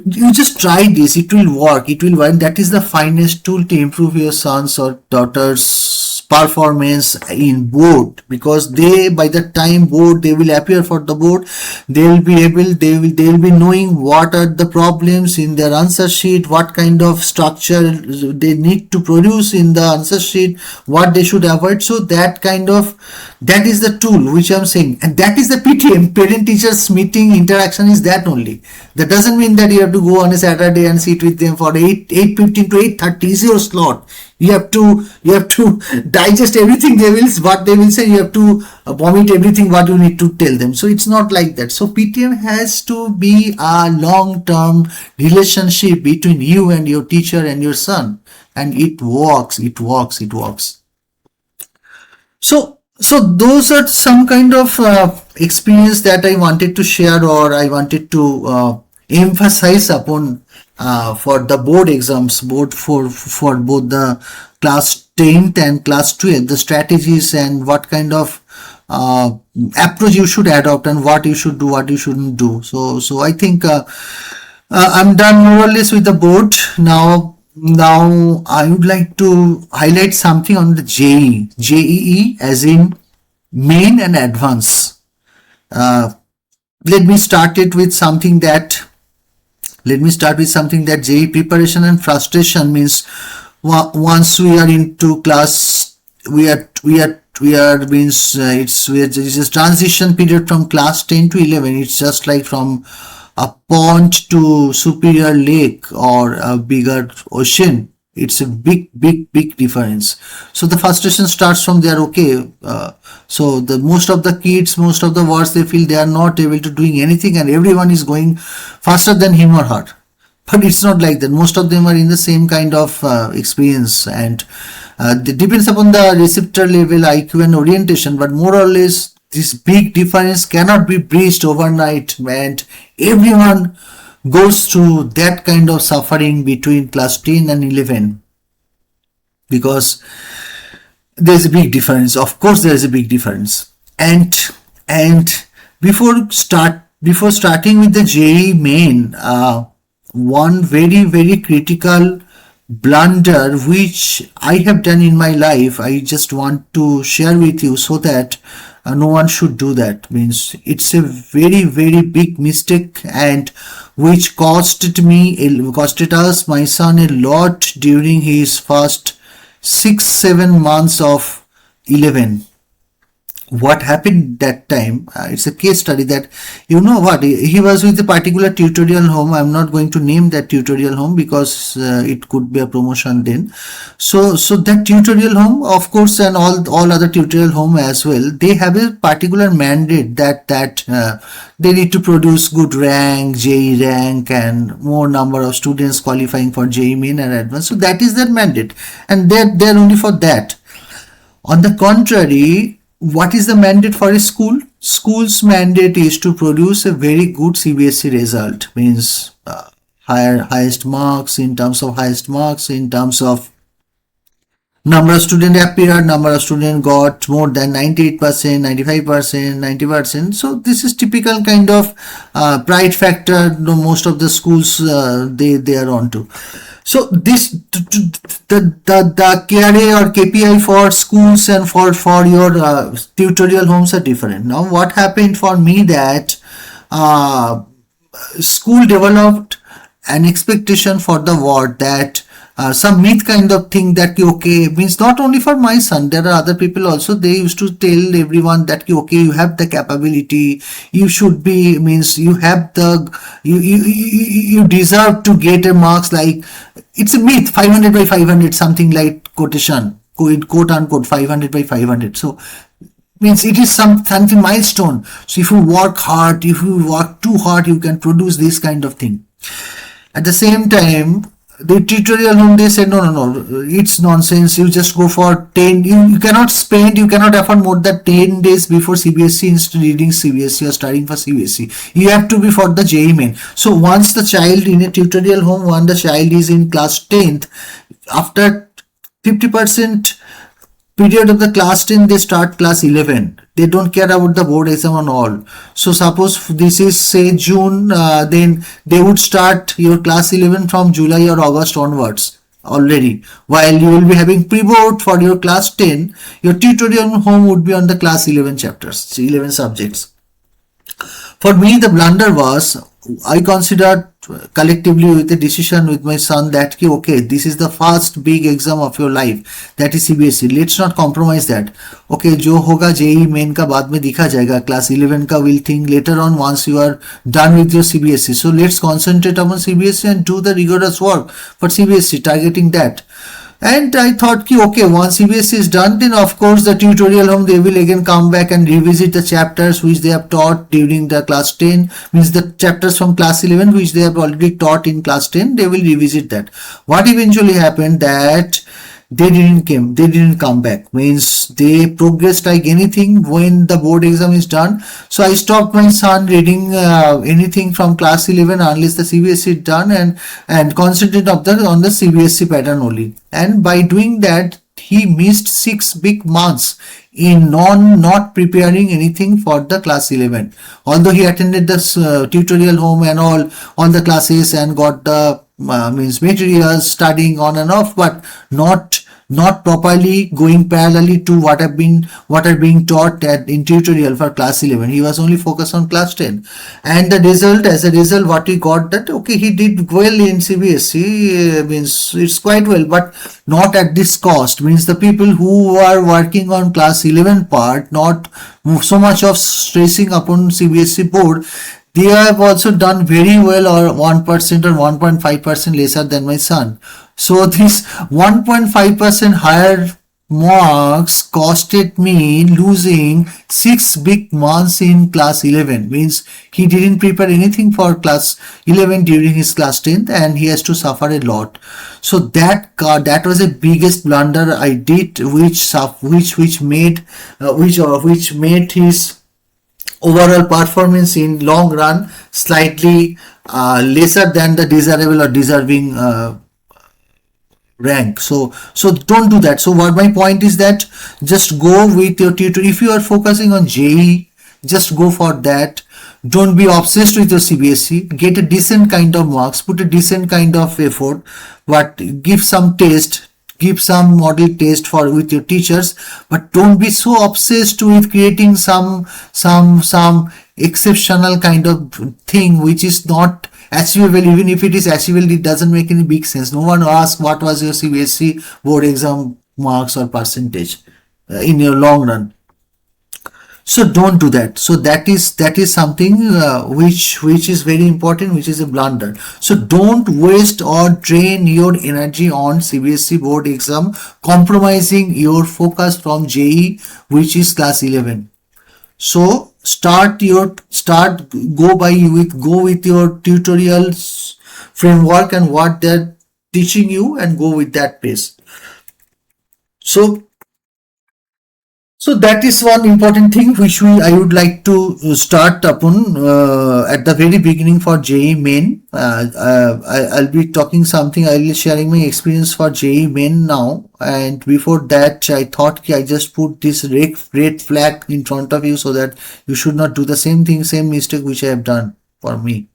you just try this, it will work, and that is the finest tool to improve your sons or daughters performance in board, because they, by the time board they will appear for the board, they will be knowing what are the problems in their answer sheet, what kind of structure they need to produce in the answer sheet, what they should avoid. So that is the tool which I'm saying, and that is the PTM, parent teachers meeting interaction, is that only. That doesn't mean that you have to go on a Saturday and sit with them for 8:15 to 8:30 is your slot. You have to digest everything what they will say. You have to vomit everything what you need to tell them. So it's not like that. So PTM has to be a long-term relationship between you and your teacher and your son, and it works. So those are some kind of experience that I wanted to share, or I wanted to emphasize upon for the board exams, both for both the class 10th and class 12, the strategies and what kind of approach you should adopt, and what you should do, what you shouldn't do. So I think I'm done more or less with the board. Now I would like to highlight something on the JEE, as in main and advance. Let me start with something that JEE preparation and frustration means. Once we are into class, we are means it's a transition period from class 10 to 11. It's just like from a pond to superior lake or a bigger ocean. It's a big difference. So the frustration starts from there. Okay, so the most of the kids, most of the words, they feel they are not able to doing anything, and everyone is going faster than him or her. But it's not like that. Most of them are in the same kind of experience, and it depends upon the receptor level, IQ and orientation, but more or less this big difference cannot be bridged overnight, and everyone goes through that kind of suffering between class 10 and 11, because there's a big difference. Of course there is a big difference, and before before starting with the JEE main, one very, very critical blunder which I have done in my life, I just want to share with you so that no one should do that. Means it's a very, very big mistake, and which costed us, my son, a lot during his first 6 7 months of 11. What happened that time, it's a case study that, you know what, he was with a particular tutorial home. I'm not going to name that tutorial home because it could be a promotion then. So that tutorial home, of course, and all other tutorial home as well, they have a particular mandate that they need to produce good rank, JE rank, and more number of students qualifying for JE main and advanced. So that is their mandate, and they're only for that. On the contrary, what is the mandate for a school? School's mandate is to produce a very good CBSE result, means highest marks, in terms of highest marks, in terms of number of student appeared, number of student got more than 98%, 95%, 90%. So this is typical kind of pride factor. Most of the schools they are onto. So this the KRA or KPI for schools and for your tutorial homes are different. Now what happened for me that school developed an expectation for the ward that some myth kind of thing that okay, means not only for my son, there are other people also, they used to tell everyone that okay, you have the capability, you should be, means you have the you deserve to get a marks, like it's a myth, 500 by 500, something like quotation, quote unquote 500 by 500. So means it is something milestone. So if you work hard, if you work too hard, you can produce this kind of thing. At the same time, the tutorial home, they said no, it's nonsense, you just go for 10, you cannot spend, you cannot afford more than 10 days before CBSE instead of reading CBSE or studying for CBSE, you have to be for the JEE main. So once the child in a tutorial home, when the child is in class 10th, after 50% period of the class 10, they start class 11. They don't care about the board exam and all. So suppose this is say June, then they would start your class 11 from July or August onwards already. While you will be having pre-board for your class 10, your tutorial home would be on the class 11 chapters, 11 subjects. For me, the blunder was, I considered collectively with a decision with my son that okay, this is the first big exam of your life, that is CBSE, let's not compromise that. Okay, जो होगा JEE main का बाद में दिखा जाएगा, class 11 का will think later on once you are done with your CBSE. So let's concentrate on CBSE and do the rigorous work for CBSE, targeting that. And I thought ki okay, once CBSE is done, then of course the tutorial home, they will again come back and revisit the chapters which they have taught during the class 10, means the chapters from class 11 which they have already taught in class 10, they will revisit that. What eventually happened that they didn't come back, means they progressed like anything when the board exam is done. So I stopped my son reading anything from class 11 unless the CBSE is done, and concentrate on the CBSE pattern only. And by doing that, he missed 6 big months in not preparing anything for the class 11. Although he attended this tutorial home and all the classes and got the means materials, studying on and off, but not properly going parallelly to what are being taught in tutorial for class 11. He was only focused on class 10, and as a result what he got, that okay, he did well in CBSE, means it's quite well, but not at this cost. Means the people who are working on class 11 part, not so much of stressing upon CBSE board, they have also done very well, or 1% or 1.5% lesser than my son. So this 1.5% higher marks costed me losing 6 big months in class 11. Means he didn't prepare anything for class 11 during his class 10th, and he has to suffer a lot. So that was the biggest blunder I did, which made his overall performance in long run slightly lesser than the desirable or deserving rank. So don't do that. So what my point is that just go with your tutor. If you are focusing on JEE, just go for that. Don't be obsessed with your CBSE. Get a decent kind of marks, put a decent kind of effort, but give some test, give some model test for with your teachers, but don't be so obsessed with creating some exceptional kind of thing which is not achievable. Even if it is achievable, it doesn't make any big sense. No one asks what was your CBSE board exam marks or percentage in your long run. So don't do that. So that is something which is very important, which is a blunder. So don't waste or drain your energy on CBSE board exam, compromising your focus from JE, which is class 11. So go with your tutorials framework and what they're teaching you, and go with that pace. So So that is one important thing which I would like to start upon at the very beginning for JE Main. I'll be talking something. I'll be sharing my experience for JE Main now. And before that, I thought I just put this red flag in front of you so that you should not do the same thing, same mistake which I have done for me.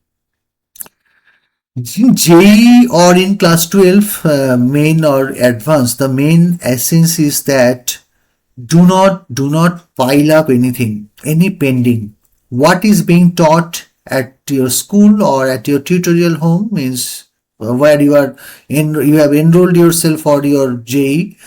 In JE or in class 12, main or advanced, the main essence is that do not pile up any pending. What is being taught at your school or at your tutorial home means where you have enrolled yourself for your JE.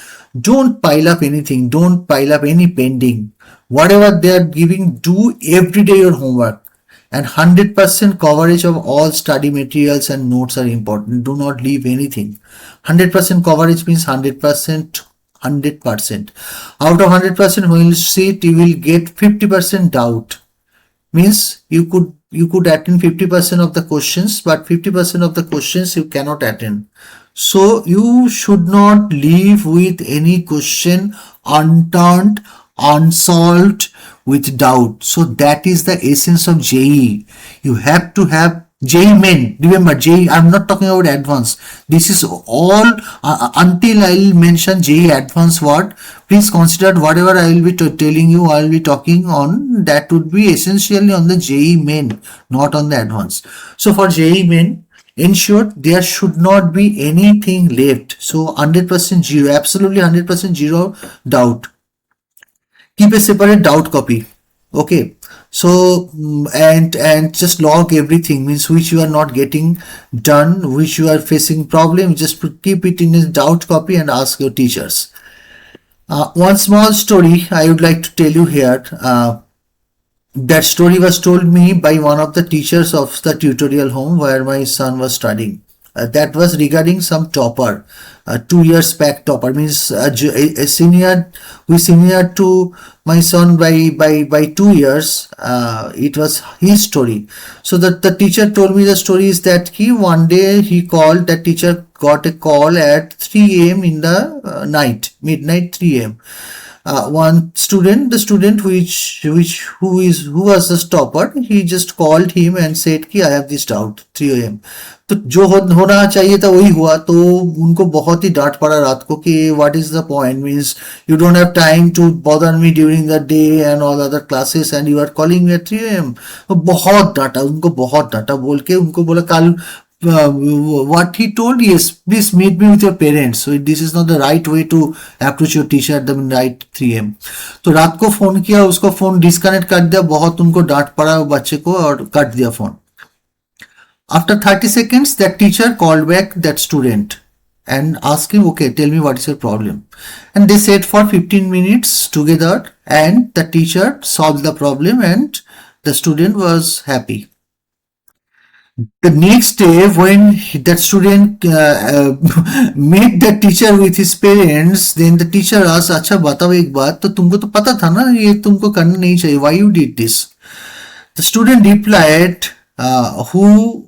Don't pile up anything. Don't pile up any pending. Whatever they are giving, do every day your homework. And 100% coverage of all study materials and notes are important. Do not leave anything. 100% coverage means 100%. 100%. Out of 100%, when you sit, you will get 50% doubt. Means you could attend 50% of the questions, but 50% of the questions you cannot attend. So you should not leave with any question unturned, unsolved, with doubt. So that is the essence of JE. You have to have JE Main. Remember, JE, I'm not talking about advanced. This is all until I'll mention JE advanced word. Please consider whatever I will be telling you, I will be talking on, that would be essentially on the JE Main, not on the advanced. So for JE Main, ensure there should not be anything left. So 100% zero, absolutely 100% zero doubt. Keep a separate doubt copy. Okay, so and just log everything, means which you are not getting done, which you are facing problem, just keep it in a doubt copy and ask your teachers. One small story I would like to tell you here. That story was told me by one of the teachers of the tutorial home where my son was studying. That was regarding some topper, 2 years back topper, means a senior, who is senior to my son by 2 years. It was his story. So that the teacher told me the story is that one day that teacher got a call at 3 a.m. in the night, midnight 3 a.m. One student, the student who was the stopper, he just called him and said कि I have this doubt 3 a.m. तो जो होना चाहिए था वही हुआ. तो उनको बहुत ही डांट पड़ा रात को कि what is the point, means you don't have time to bother me during the day and all other classes and you are calling me at 3 a.m. तो बहुत डांटा उनको, बहुत डांटा बोल के उनको बोला कल what he told, yes, please meet me with your parents. So this is not the right way to approach your teacher at the right 3 a.m. तो रात को फोन किया, उसको फोन डिस्कनेक्ट कर दिया, बहुत उनको डांट पड़ा बच्चे को और काट दिया phone. After 30 seconds, that teacher called back that student and asked him, okay, tell me what is your problem. And they sat for 15 minutes together and the teacher solved the problem and the student was happy. The next day, when that student met the teacher with his parents, then the teacher asked, अच्छा बताओ एक बात, तो तुमको तो पता था ना ये तुमको करना नहीं चाहिए, why you did this? The student replied, who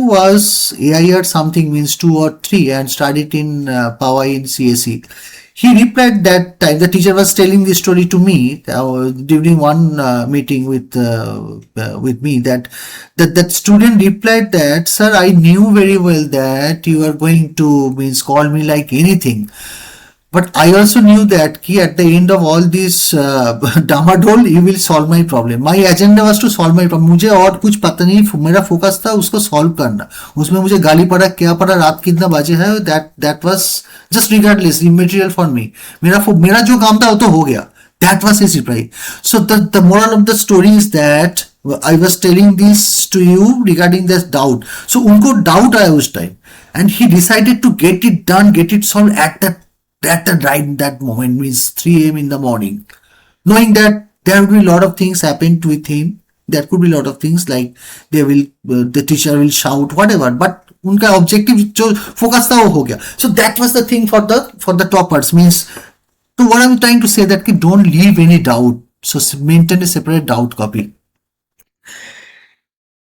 was AIR something, means 2 or 3 and studied in Powai in CSE. He replied that time, the teacher was telling this story to me during one meeting with me, that student replied that, sir, I knew very well that you are going to call me like anything. But I also knew that key at the end of all this डामाडोल you will solve my problem. My agenda was to solve my problem. मुझे और कुछ पता नहीं, मेरा focus था उसको solve करना. उसमें मुझे गाली पड़ा क्या पड़ा रात कितना बजे है, that was just regardless immaterial for me. मेरा जो काम था वो तो हो गया. That was his reply. So the moral of the story is that I was telling this to you regarding this doubt. So उनको doubt आया उस time, and he decided to get it done, get it solved at the right that moment, means 3 a.m. in the morning, knowing that there will be a lot of things happened with him. There could be a lot of things like the teacher will shout whatever, but उनका objective जो focus था वो हो गया. So that was the thing for the toppers, means. So what I'm trying to say that don't leave any doubt. So maintain a separate doubt copy.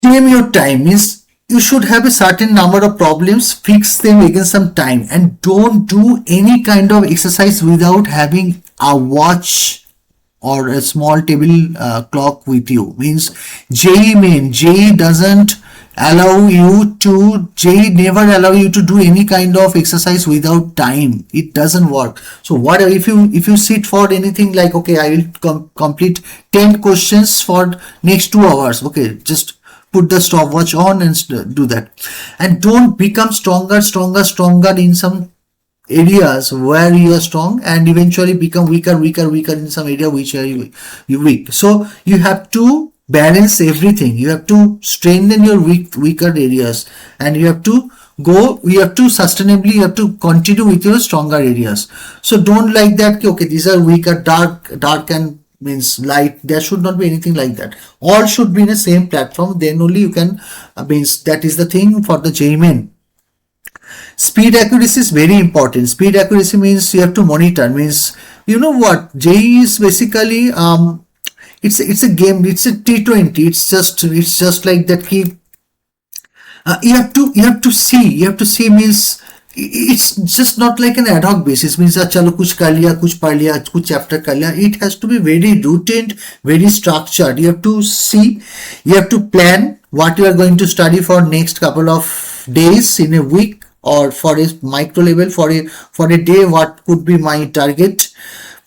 Claim your time, means you should have a certain number of problems, fix them against some time, and don't do any kind of exercise without having a watch or a small table clock with you. Means JEE doesn't allow you to, JEE never allow you to do any kind of exercise without time. It doesn't work. So what if you sit for anything like, okay, I will complete 10 questions for next 2 hours. Okay, just put the stopwatch on and do that. And don't become stronger in some areas where you are strong, and eventually become weaker in some area which are you weak. So you have to balance everything. You have to strengthen your weaker areas, and you have to sustainably, you have to continue with your stronger areas. So don't like that, okay, these are weaker, dark and means light. There should not be anything like that. All should be in the same platform, then only you can means that is the thing for the JEE. Speed accuracy is very important. Speed accuracy means you have to monitor, means you know what JEE is basically it's a game, it's a T20. It's just like that key. You have to see means it's just not like an ad hoc basis, means chalo kuch kar liya, kuch pad liya, kuch chapter kar liya. It has to be very routine, very structured. You have to see, you have to plan what you are going to study for next couple of days in a week, or for a micro level, for a day, what could be my target.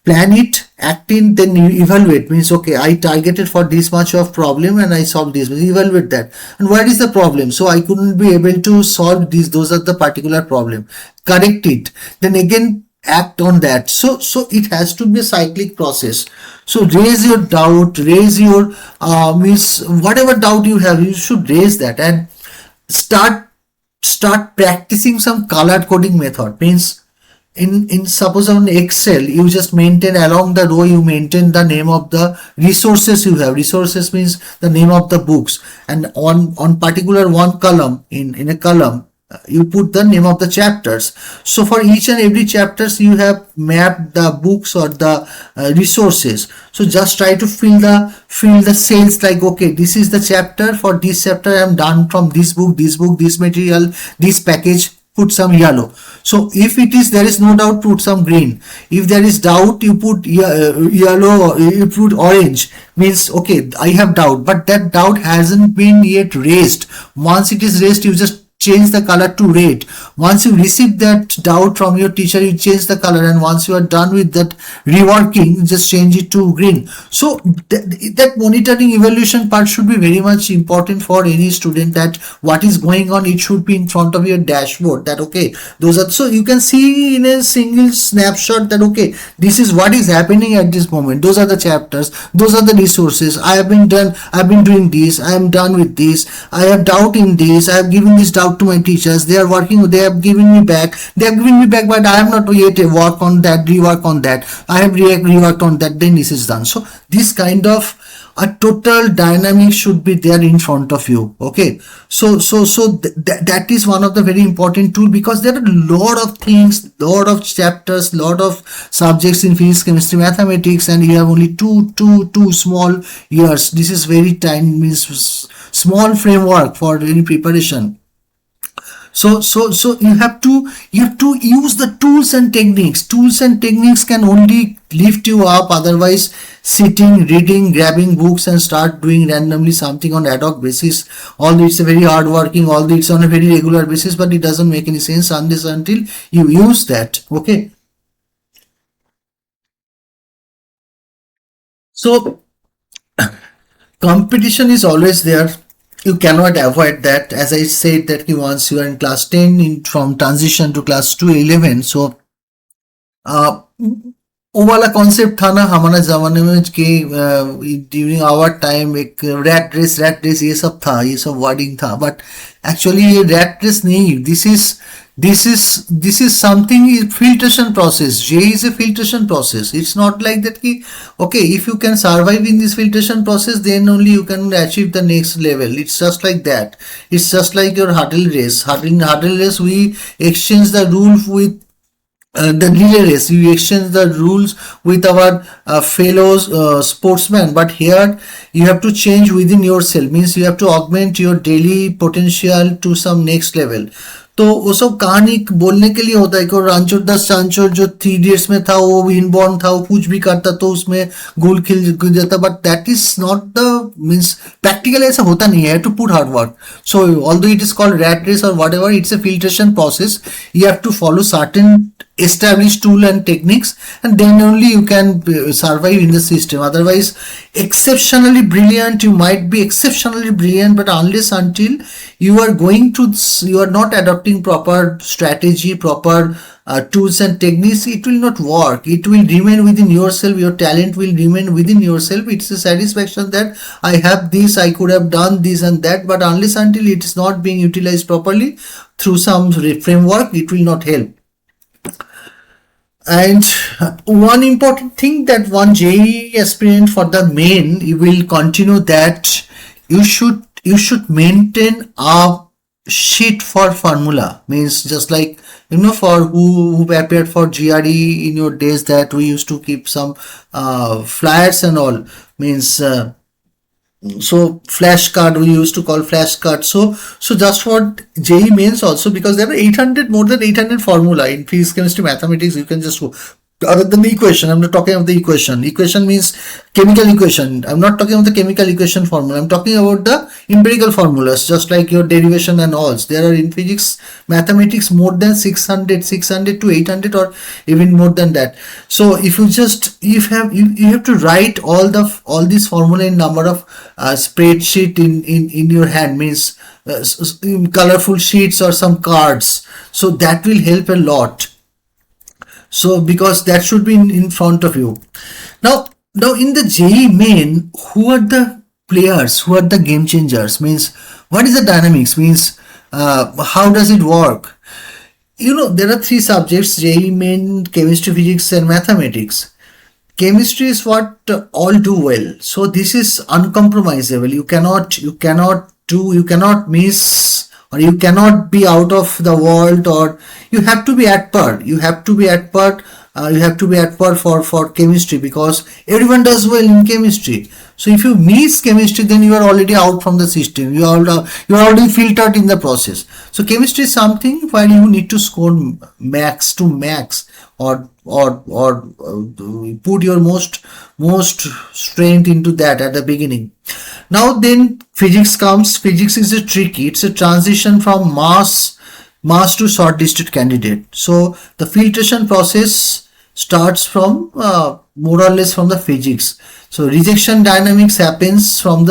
Plan it, act in, then you evaluate, means okay, I targeted for this much of problem and I solved this. Evaluate that, and what is the problem, so I couldn't be able to solve this, those are the particular problem, correct it, then again act on that. So it has to be a cyclic process. So raise your doubt, raise your means whatever doubt you have, you should raise that, and start practicing some color coding method. Means in suppose on Excel, you just maintain along the row, you maintain the name of the resources you have. Resources means the name of the books, and on particular one column, in a column, you put the name of the chapters. So for each and every chapters you have mapped the books or the resources. So just try to fill the cells, like okay, this is the chapter, for this chapter I am done from this book, this material, this package, put some yellow. So if it is, there is no doubt, put some green. If there is doubt, you put yellow, you put orange, means okay, I have doubt, but that doubt hasn't been yet raised. Once it is raised, you just change the color to red. Once you receive that doubt from your teacher, you change the color, and once you are done with that reworking, just change it to green. So that monitoring evaluation part should be very much important for any student, that what is going on, it should be in front of your dashboard, that okay, those are, so you can see in a single snapshot that okay, this is what is happening at this moment, those are the chapters, those are the resources, I have been doing this, I am done with this, I have doubt in this, I have given this doubt to my teachers, they are working, they have given me back, but I have not yet rework on that, I have reworked on that, then this is done. So this kind of a total dynamic should be there in front of you. Okay, so that is one of the very important tool, because there are a lot of things, lot of chapters, lot of subjects in physics, chemistry, mathematics, and you have only two small years. This is very tiny, means small framework for any preparation. So you have to use the tools and techniques. Tools and techniques can only lift you up. Otherwise, sitting, reading, grabbing books and start doing randomly something on ad hoc basis, although it's a very hard working, although it's on a very regular basis, but it doesn't make any sense unless until you use that. Okay. So competition is always there. You cannot avoid that. As I said that once you are in class 10, from transition to class 2 11, so वो वाला concept था ना हमारा जमाने में कि during our time एक rat race ये सब था, ये सब वर्डिंग था, बट एक्चुअली ये रैट रेस नहीं, this is something filtration process. J is a filtration process. It's not like that ki okay, if you can survive in this filtration process, then only you can achieve the next level. It's just like that. It's just like your hurdle race. Hurdle race, we exchange the rule with the relay race. We exchange the rules with our fellow sportsmen, but here you have to change within yourself, means you have to augment your daily potential to some next level. तो वो सब कहानी बोलने के लिए होता है कि रांचोर दस चांचोर जो 3 इडियट्स में था वो इनबॉर्न था, वो कुछ भी करता तो उसमें गोल खिल जाता, but that is not the means practical ऐसा होता नहीं है, to put hard work. So although it is called rat race और whatever, it's a filtration process. You have to follow certain established tool and techniques, and then only you can survive in the system. Otherwise, exceptionally brilliant, you might be exceptionally brilliant, but unless until you are going to, you are not adopting proper strategy, proper tools and techniques, it will not work. It will remain within yourself. Your talent will remain within yourself. It's a satisfaction that I have this, I could have done this and that, but unless until it is not being utilized properly through some framework, it will not help. And one important thing that one JEE aspirant for the main, you will continue that you should maintain a sheet for formula, means just like for who prepared for GRE in your days, that we used to keep some flyers and all, means so flashcard, we used to call flashcard. So just for JEE mains also, because there are 800, more than 800 formula in physics, chemistry, mathematics. You can just go other than the equation. I'm not talking of the equation means chemical equation. I'm not talking about the chemical equation formula. I'm talking about the empirical formulas, just like your derivation and all. There are in physics, mathematics, more than 600 to 800 or even more than that. So if you just you have to write all these formula in number of spreadsheet in your hand, means in colorful sheets or some cards. So that will help a lot. So because that should be in front of you. Now in the JEE main, who are the players, who are the game changers, means what is the dynamics, means how does it work? There are 3 subjects, JEE main, chemistry, physics and mathematics. Chemistry is what all do well, so this is uncompromisable. You cannot miss, or you cannot be out of the world, or you have to be at par. You have to be at par for chemistry, because everyone does well in chemistry. So if you miss chemistry, then you are already out from the system. You are already filtered in the process. So chemistry is something where you need to score max to max, or put your most strength into that at the beginning. Now then physics comes. Physics is a tricky. It's a transition from mass to shortlisted candidate. So the filtration process starts from more or less from the physics. So rejection dynamics happens from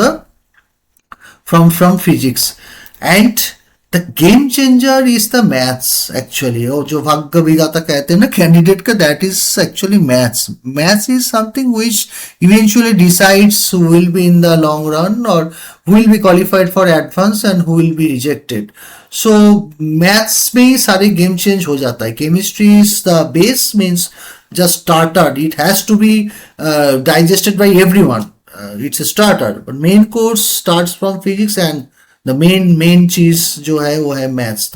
physics, and the game changer is the maths actually. Oh, जो भाग्य विधाता कहते हैं ना candidate का, that is actually maths. Maths is something which eventually decides who will be in the long run, or who will be qualified for advance and who will be rejected. So maths में सारे game change हो जाता है. Chemistry is the base, means just starter. It has to be digested by everyone. It's a starter, but main course starts from physics, and the main चीज जो है वो है maths.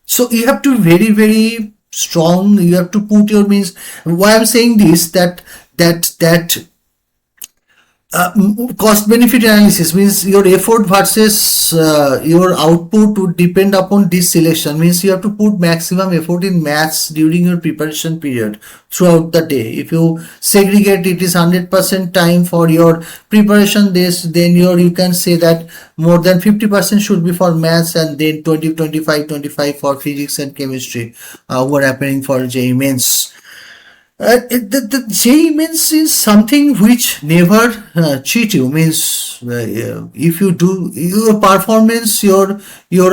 So you have to be very very strong. You have to put your, means why I'm saying this, that cost benefit analysis, means your effort versus your output would depend upon this selection. Means you have to put maximum effort in maths during your preparation period throughout the day. If you segregate, it is 100% time for your preparation days, then you can say that more than 50% should be for maths, and then 25 for physics and chemistry were happening for JEE mains. The J means is something which never cheat you. Means if you do your performance, your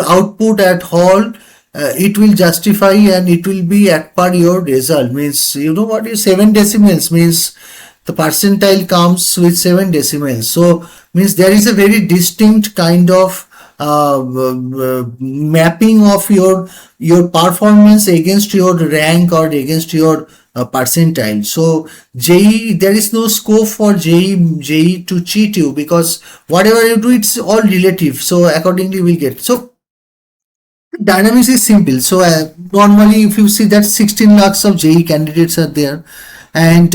output at all, it will justify and it will be at par your result. Means you know what is 7 decimals means the percentile comes with 7 decimals. So means there is a very distinct kind of mapping of your performance against your rank or against your percentile. So JE, there is no scope for JE to cheat you, because whatever you do, it's all relative. So accordingly, we get. So dynamics is simple. So normally, if you see that 16 lakhs of JE candidates are there, and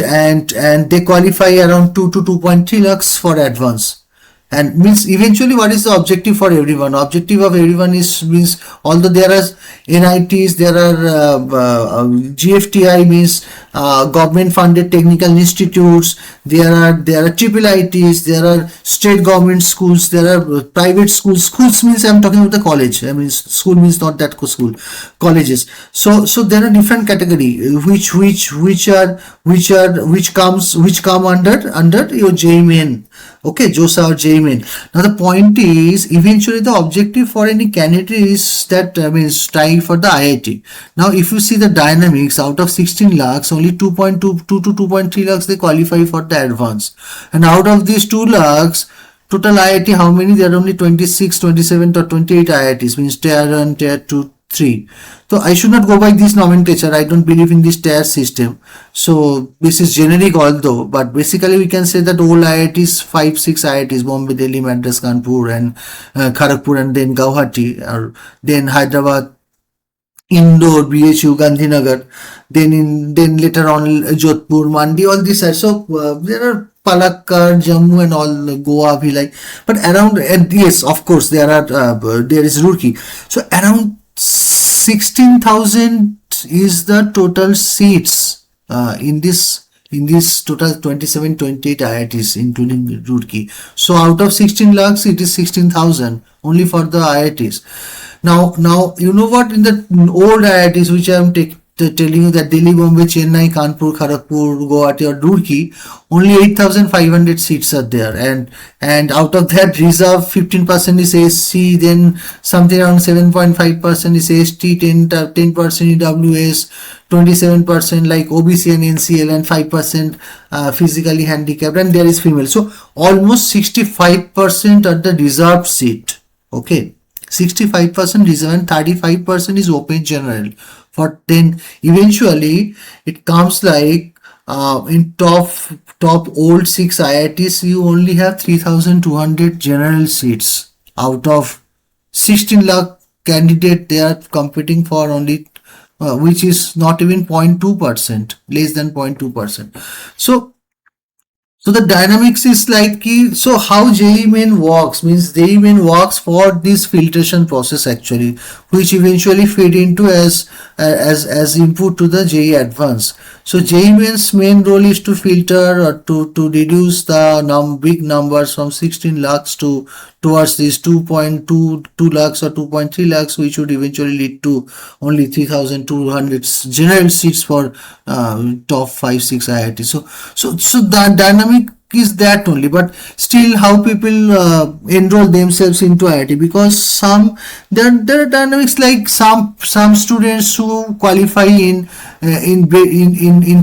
they qualify around 2 to 2.3 lakhs for advance. And means eventually what is the objective for everyone? Objective of everyone is means, although there are NITs, there are GFTI means government funded technical institutes, there are triple ITs, there are state government schools, there are private schools. Schools means I'm talking about the college. I mean school means not that school, colleges. So there are different category which come under your JEE Main. Okay, JOSA or JEE Main. Now the point is, eventually the objective for any candidate is that means try for the IIT. Now if you see the dynamics, out of 16 lakhs, only 2.2 to 2.3 lakhs they qualify for the advance, and out of these 2 lakhs total IIT, how many? There are only 26, 27 or 28 IITs, means tier 1, tier 2, 3. So I should not go by this nomenclature. I don't believe in this tier system. So this is generic although, but basically we can say that all IITs, 5-6 IITs, Bombay, Delhi, Madras, Kanpur and Kharagpur, and then Guwahati, or then Hyderabad, Indore, BHU, Gandhinagar, then later on Jodhpur, Mandi, all these are. So there are Palakkad, Jammu and all, Goa, Bhilai, but around, and yes, of course, there is Roorkee. So around 16,000 is the total seats in this total 27-28 IITs including Roorkee. So out of 16 lakhs, it is 16,000 only for the IITs. Now you know what, in the old IITs which I am telling you, that Delhi, Bombay, Chennai, Kanpur, Kharagpur, Guwahati or Roorkee, only 8,500 seats are there, and out of that reserve 15% is SC, then something around 7.5% is ST, 10% EWS, 27% like OBC and NCL, and 5% physically handicapped, and there is female. So almost 65% are the reserved seat. Okay, 65% reserve and 35% is open general. For 10, eventually it comes like in top old 6 IITs, you only have 3,200 general seats out of 16 lakh candidate. They are competing for only which is not even 0.2%, less than 0.2%. So the dynamics is like, so how JEE Main works means, JEE Main works for this filtration process actually, which eventually feed into as input to the JEE Advanced. So JEE Main's main role is to filter or to reduce the big numbers from 16 lakhs towards these 2.2 lakhs or 2.3 lakhs, which would eventually lead to only 3,200 general seats for top 5-6 IITs. So the dynamic is that only, but still how people enroll themselves into IIT, because there are dynamics like some students who qualify in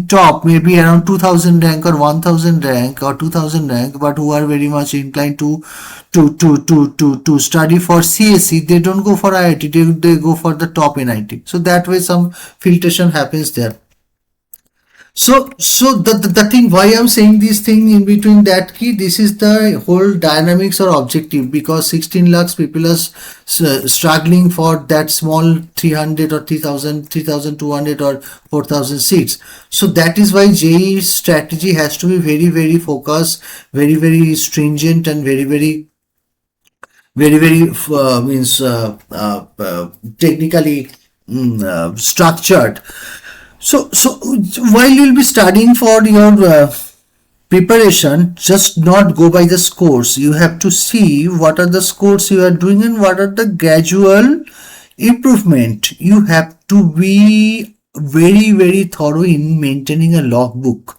top maybe around 2,000 rank or 1,000 rank or 2,000 rank, but who are very much inclined to study for CSE. They don't go for IIT, they go for the top NIT. So that way some filtration happens there. So the thing why I'm saying this thing in between that key, this is the whole dynamics or objective, because 16 lakhs people are struggling for that small 300 or 3,000, 3,200 or 4,000 seats. So that is why JEE strategy has to be very, very focused, very, very stringent, and very, very technically structured. So while you'll be studying for your preparation, just not go by the scores. You have to see what are the scores you are doing and what are the gradual improvement. You have to be very thorough in maintaining a logbook,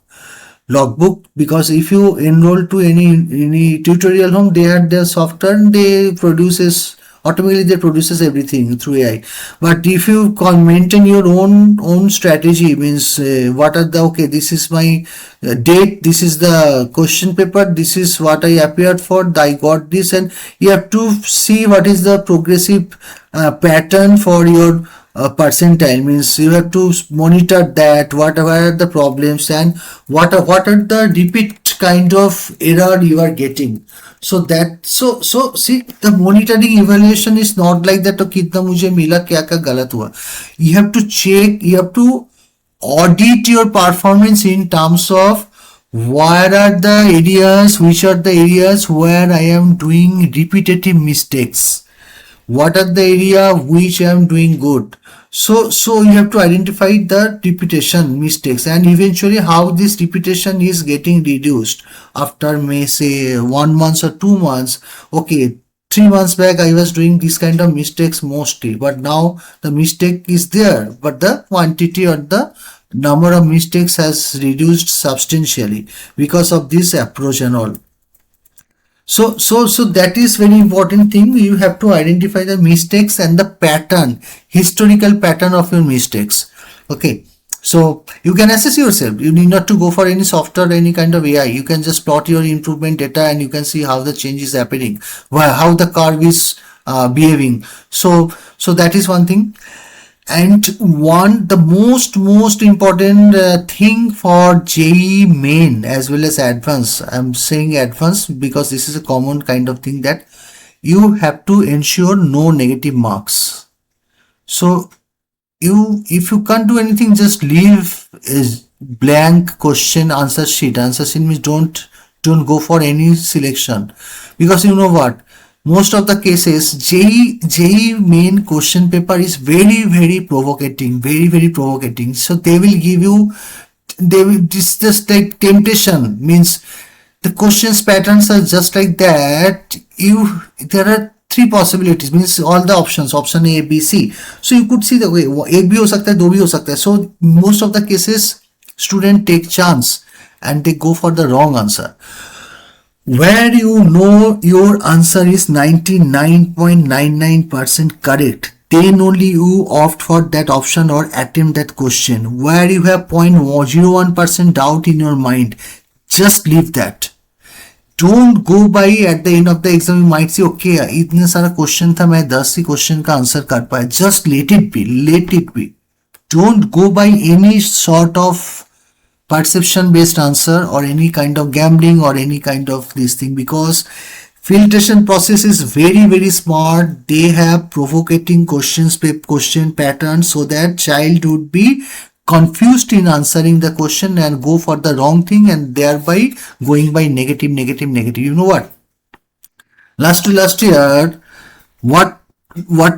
because if you enroll to any tutorial home, they had their software and they produces automatically, they produces everything through AI. But if you can maintain your own strategy, means what are the, okay, this is my date, this is the question paper, this is what I appeared for, I got this, and you have to see what is the progressive pattern for your percentile, means you have to monitor that what are the problems and what are the repeat kind of error you are getting. So that, so see, the monitoring evaluation is not like that, तो कितना मुझे मिला, क्या क्या गलत हुआ. You have to check, you have to audit your performance in terms of where are the areas, which are the areas where I am doing repetitive mistakes, what are the area which I am doing good. So you have to identify the repetition mistakes and eventually how this repetition is getting reduced after, may say, 1 month or 2 months. Okay, 3 months back I was doing this kind of mistakes mostly, but now the mistake is there, but the quantity or the number of mistakes has reduced substantially because of this approach and all. So that is very important thing. You have to identify the mistakes and the pattern, historical pattern of your mistakes. Okay. So you can assess yourself. You need not to go for any software, any kind of AI. You can just plot your improvement data and you can see how the change is happening, how the curve is behaving. So that is one thing. And the most important thing for JEE main as well as advanced, I'm saying advanced because this is a common kind of thing, that you have to ensure no negative marks. So if you can't do anything, just leave a blank question answer sheet. Answer sheet means don't go for any selection, because you know what, most of the cases JEE main question paper is very provocating, very provocating. So they will give you, this just like temptation, means the questions patterns are just like that. There are three possibilities, means all the options, option A, B, C. So you could see the way एक भी हो सकता है, दो भी हो सकता है. So most of the cases student take chance and they go for the wrong answer. Where you know your answer is 99.99% correct, then only you opt for that option or attempt that question. Where you have 0.01% doubt in your mind, just leave that. Don't go by at the end of the exam. You might say, okay, इतने सारा question था, मैं 10 ही question का answer कर पाया. Just let it be. Don't go by any sort of perception based answer or any kind of gambling or any kind of this thing, because filtration process is very smart. They have provocating question patterns so that child would be confused in answering the question and go for the wrong thing, and thereby going by negative. You know what, last year, what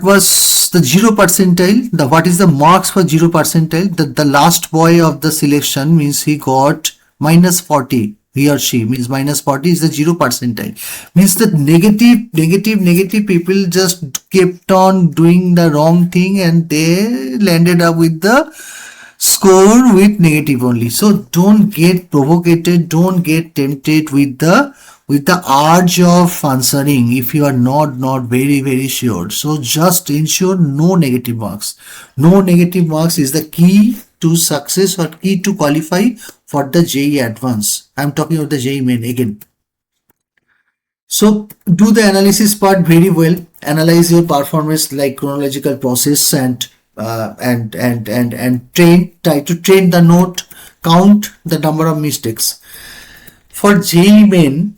was the 0 percentile, what is the marks for 0 percentile? The last boy of the selection, means he got -40, he or she, means -40 is the 0 percentile, means the negative people just kept on doing the wrong thing and they landed up with the score with negative only. So don't get provocated, don't get tempted with the urge of answering if you are not very sure. So just ensure no negative marks. No negative marks is the key to success or key to qualify for the JEE Advanced. I'm talking about the JEE Main again. So do the analysis part very well. Analyze your performance like chronological process and try to train the note, count the number of mistakes. For JEE Main,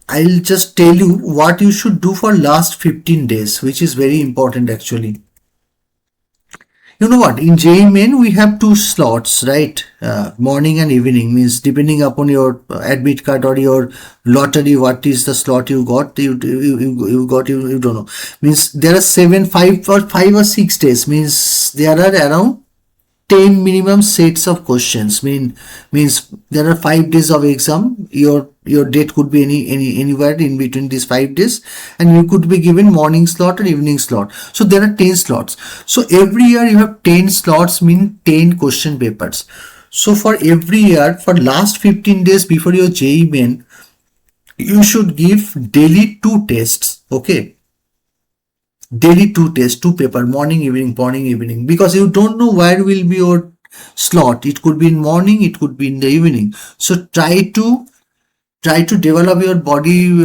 I'll just tell you what you should do for last 15 days, which is very important actually. You know what, in JEE Main we have two slots, right? Morning and evening, means depending upon your admit card or your lottery, what is the slot you got, you don't know. Means there are 5 or 6 days, means there are around 10 minimum sets of questions. Means there are 5 days of exam. Your date could be anywhere in between these 5 days, and you could be given morning slot or evening slot. So there are 10 slots. So every year you have 10 slots, mean 10 question papers. So for every year, for last 15 days before your JEE main, you should give daily 2 tests. Okay, daily 2 tests, 2 paper, morning evening, because you don't know where will be your slot. It could be in morning, it could be in the evening. So try to develop your body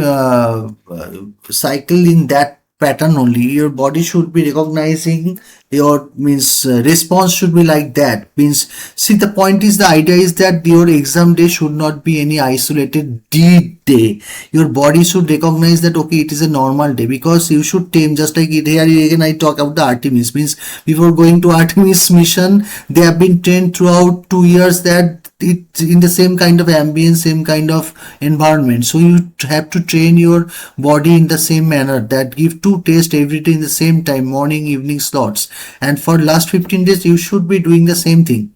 cycle in that pattern only. Your body should be recognizing your response should be like that. Means, see, the point is, the idea is that your exam day should not be any isolated day. Your body should recognize that okay, it is a normal day, because you should tame, just like it here again I talk about the Artemis. Means, before going to Artemis mission, they have been trained throughout 2 years that it in the same kind of ambience, same kind of environment. So you have to train your body in the same manner, that give 2 tests every day in the same time, morning evening slots. And for last 15 days you should be doing the same thing.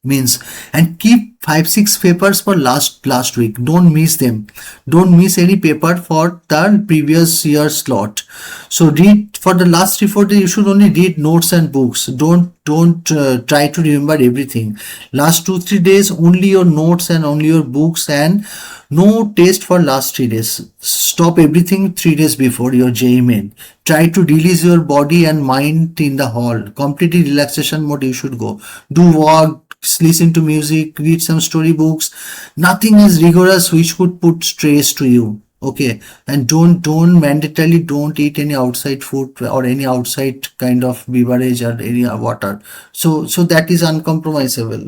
Means, and keep 5-6 papers for last week. Don't miss them. Don't miss any paper for the previous year slot. So read for the last 3-4 days. You should only read notes and books. Don't try to remember everything. Last 2-3 days only your notes and only your books, and no test for last 3 days. Stop everything 3 days before your JEE main. Try to release your body and mind in the hall. Completely relaxation mode you should go. Do walk, listen to music, read some storybooks. Nothing is rigorous which could put stress to you. Okay, and don't mandatorily don't eat any outside food or any outside kind of beverage or any water. So that is uncompromisable.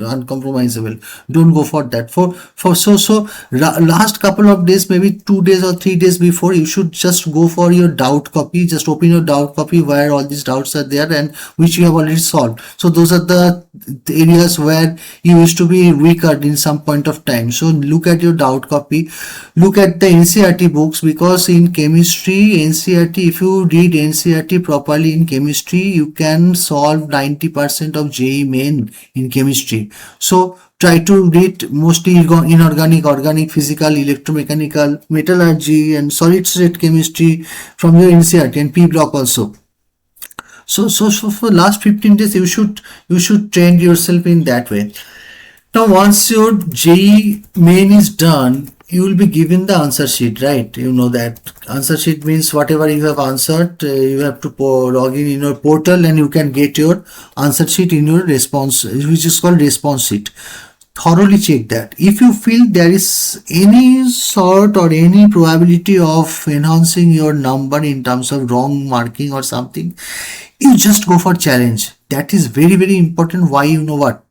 Don't go for that. Last couple of days, maybe 2 days or 3 days before, you should just go for your doubt copy. Just open your doubt copy where all these doubts are there and which you have already solved. So those are the areas where you used to be weaker in some point of time. So look at your doubt copy. Look at the NCERT books, because in chemistry, NCERT, if you read NCERT properly in chemistry, you can solve 90% of JEE main in chemistry. So try to read mostly inorganic, organic, physical, electromechanical, metallurgy, and solid state chemistry from your NCERT and P block also. So for last 15 days you should train yourself in that way. Now once your JEE main is done, you will be given the answer sheet, right? You know that answer sheet means whatever you have answered, you have to log in your portal and you can get your answer sheet in your response, which is called response sheet. Thoroughly check that. If you feel there is any sort or any probability of enhancing your number in terms of wrong marking or something, you just go for challenge. That is very, very important. Why? You know what?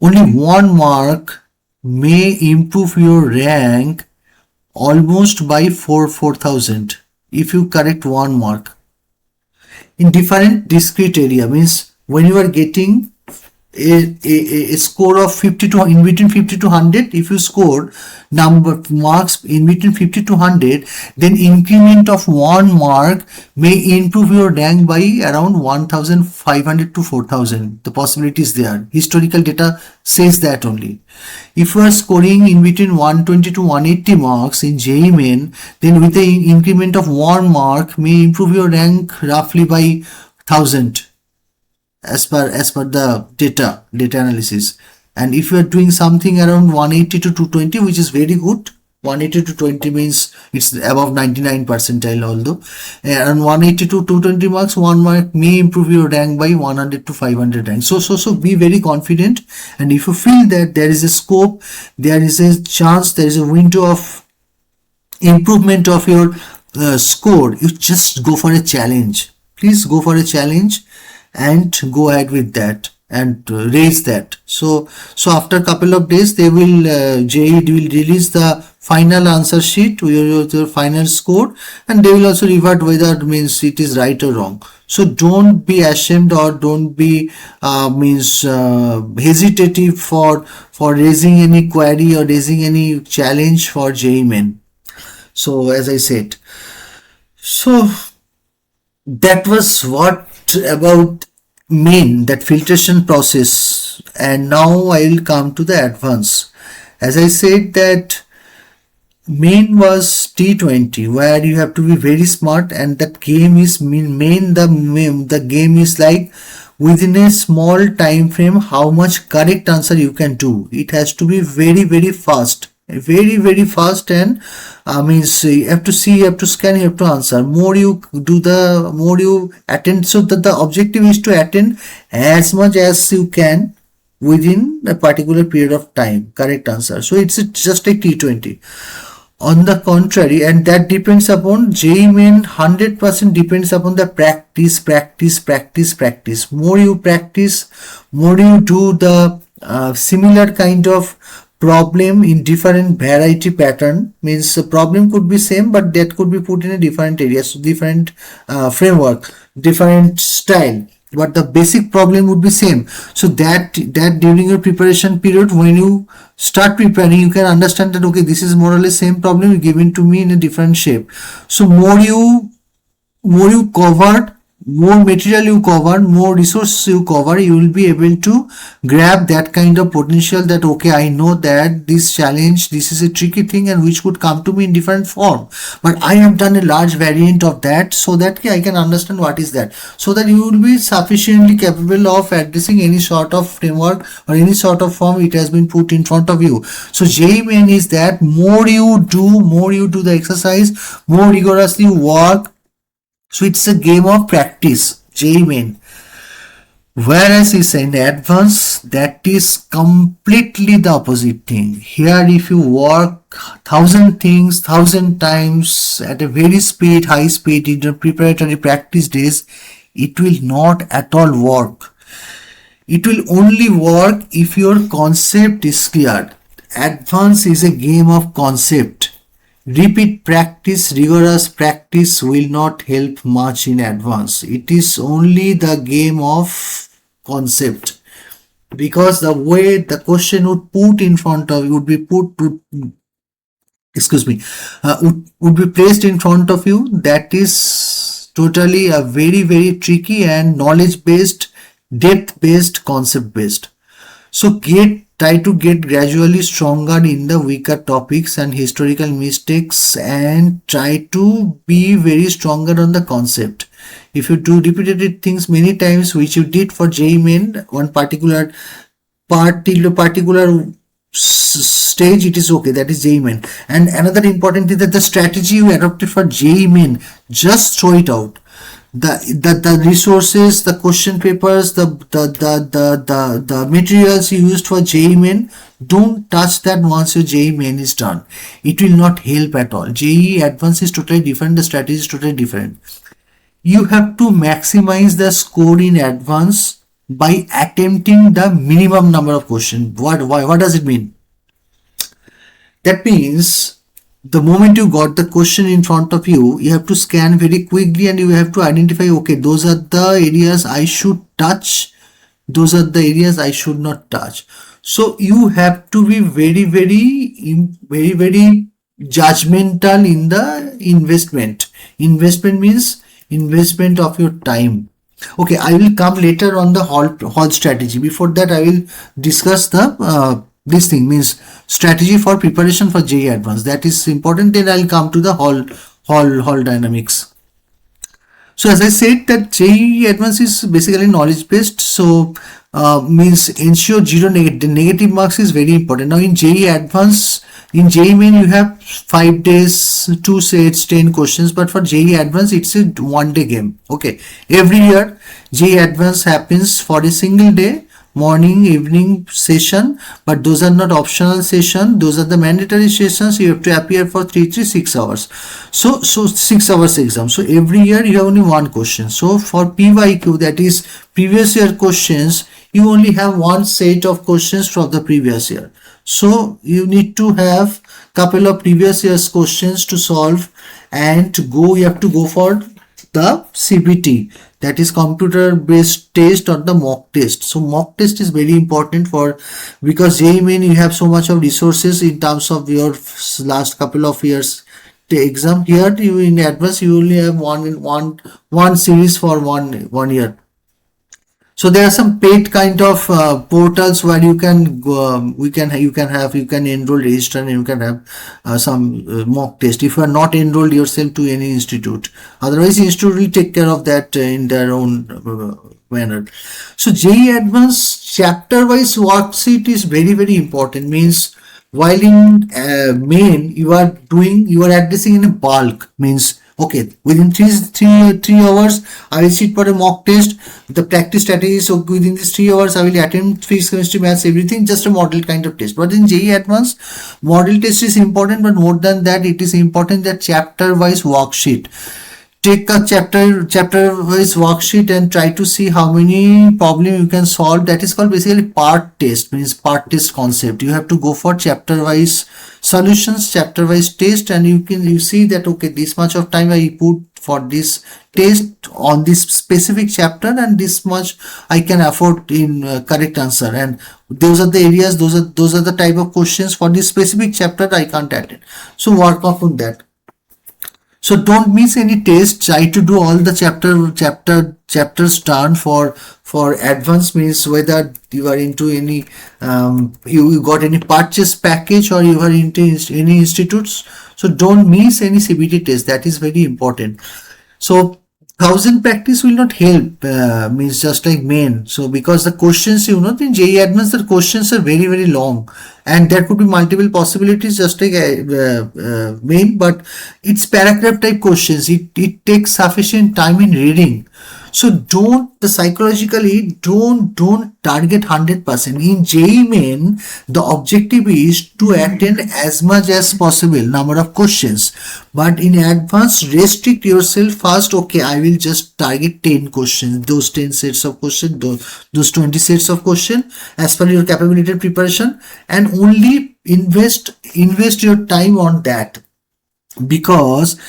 Only 1 mark may improve your rank almost by 4,000 if you correct 1 mark in different discrete area. Means when you are getting a score of 50 to in between 50 to 100, if you score number marks in between 50 to 100, then increment of 1 mark may improve your rank by around 1,500 to 4,000. The possibility is there. Historical data says that only. If you are scoring in between 120 to 180 marks in JEE main, then with the increment of 1 mark may improve your rank roughly by 1,000 as per the data analysis. And if you are doing something around 180 to 220, which is very good, 180 to 20 means it's above 99 percentile, although around 180 to 220 marks, 1 mark may improve your rank by 100 to 500 rank. So be very confident, and if you feel that there is a scope, there is a chance, there is a window of improvement of your score, you just go for a challenge. Please go for a challenge and go ahead with that and raise that. So after a couple of days, they will JEE will release the final answer sheet with your final score, and they will also revert whether it means it is right or wrong. So don't be ashamed or don't be hesitative for raising any query or raising any challenge for JEE main. So as I said, so that was what about main, that filtration process, and now I will come to the advance. As I said that main was T20 where you have to be very smart, and that game is the game is like within a small time frame how much correct answer you can do. It has to be very fast, very fast, and means you have to see, you have to scan, you have to answer. More you do, the more you attend, so that the objective is to attend as much as you can within a particular period of time, correct answer. So it's just a T20. On the contrary, and that depends upon JEE Main, 100% depends upon the practice. More you practice, more you do the similar kind of problem in different variety pattern, means the problem could be same but that could be put in a different area, so different framework, different style, but the basic problem would be same. So that during your preparation period, when you start preparing, you can understand that okay, this is more or less same problem given to me in a different shape. So more you covered, more material you cover, more resources you cover, you will be able to grab that kind of potential, that okay, I know that this challenge, this is a tricky thing and which could come to me in different form, but I have done a large variant of that, so that I can understand what is that, so that you will be sufficiently capable of addressing any sort of framework or any sort of form it has been put in front of you. So JEE Main is that more you do the exercise, more rigorously you work. So it's a game of practice, JEE Main. Whereas is in advance, that is completely the opposite thing. Here if you work 1,000 things 1,000 times at a very high speed in your preparatory practice days, it will not at all work. It will only work if your concept is clear. Advance is a game of concept. Repeat practice, rigorous practice will not help much in advance. It is only the game of concept, because the way the question would put in front of you would be would be placed in front of you, that is totally a very tricky and knowledge based, depth based, concept based. So try to get gradually stronger in the weaker topics and historical mistakes, and try to be very stronger on the concept. If you do repeated things many times, which you did for JEE Main, one particular stage, it is okay, that is JEE Main. And another important thing, that the strategy you adopted for JEE Main, just throw it out. The resources, the question papers, the materials you used for JEE Main, don't touch that once your JEE Main is done. It will not help at all. JEE Advanced is totally different, the strategy is totally different. You have to maximize the score in advance by attempting the minimum number of questions. What does it mean? That means the moment you got the question in front of you, you have to scan very quickly and you have to identify, okay, those are the areas I should touch, those are the areas I should not touch. So you have to be very judgmental in the investment. Investment means investment of your time. Okay, I will come later on the hall strategy. Before that, I will discuss the this thing, means strategy for preparation for JEE Advanced. That is important. Then I'll come to the hall dynamics. So as I said, that JEE Advanced is basically knowledge based. So means ensure zero negative marks is very important. Now in JEE Advanced, in JEE Main you have 5 days, 2 sets, 10 questions, but for JEE Advanced it's a one-day game. Okay, every year JEE Advanced happens for a single day, morning evening session, but those are not optional session, those are the mandatory sessions. You have to appear for 6 hours. So 6 hours exam. So every year you have only one question. So for PYQ, that is previous year questions, you only have one set of questions from the previous year. So you need to have couple of previous year's questions to solve, and you have to go for the CBT, that is computer based test or the mock test. So mock test is very important because JEE Main you have so much of resources in terms of your last couple of years exam. Here you in advance you only have one series for one year. So there are some paid kind of portals where you can go, you can enroll, register, and you can have some mock test if you are not enrolled yourself to any institute. Otherwise, the institute will take care of that in their own manner. So JEE Advanced chapter wise worksheet is very important. Means while in main you are addressing in a bulk, means okay, within three hours I will sit for a mock test, the practice strategy. So within these 3 hours I will attempt physics, chemistry, maths, everything, just a model kind of test. But in JEE Advanced, model test is important, but more than that, it is important that chapter wise worksheet. Take a chapter wise worksheet and try to see how many problem you can solve. That is called basically part test, means part test concept. You have to go for chapter wise solutions, chapter wise test, and you see that okay, this much of time I put for this test on this specific chapter, and this much I can afford in correct answer, and those are the areas, those are the type of questions for this specific chapter I can't attend. So work off on that. So don't miss any test. Try to do all the chapters done for advanced, means whether you are into any you got any purchase package or you are into any institutes. So don't miss any CBT test. That is very important. So 1,000 practice will not help, means just like main. So because the questions, in JEE Advanced, the questions are very long, and there could be multiple possibilities just like main, but it's paragraph type questions. It takes sufficient time in reading. So don't psychologically don't target 100%. In JEE main, the objective is to attend as much as possible number of questions, but in advanced restrict yourself first. Okay, I will just target 10 questions, those 10 sets of questions, those 20 sets of questions as per your capability and preparation, and only invest your time on that. Because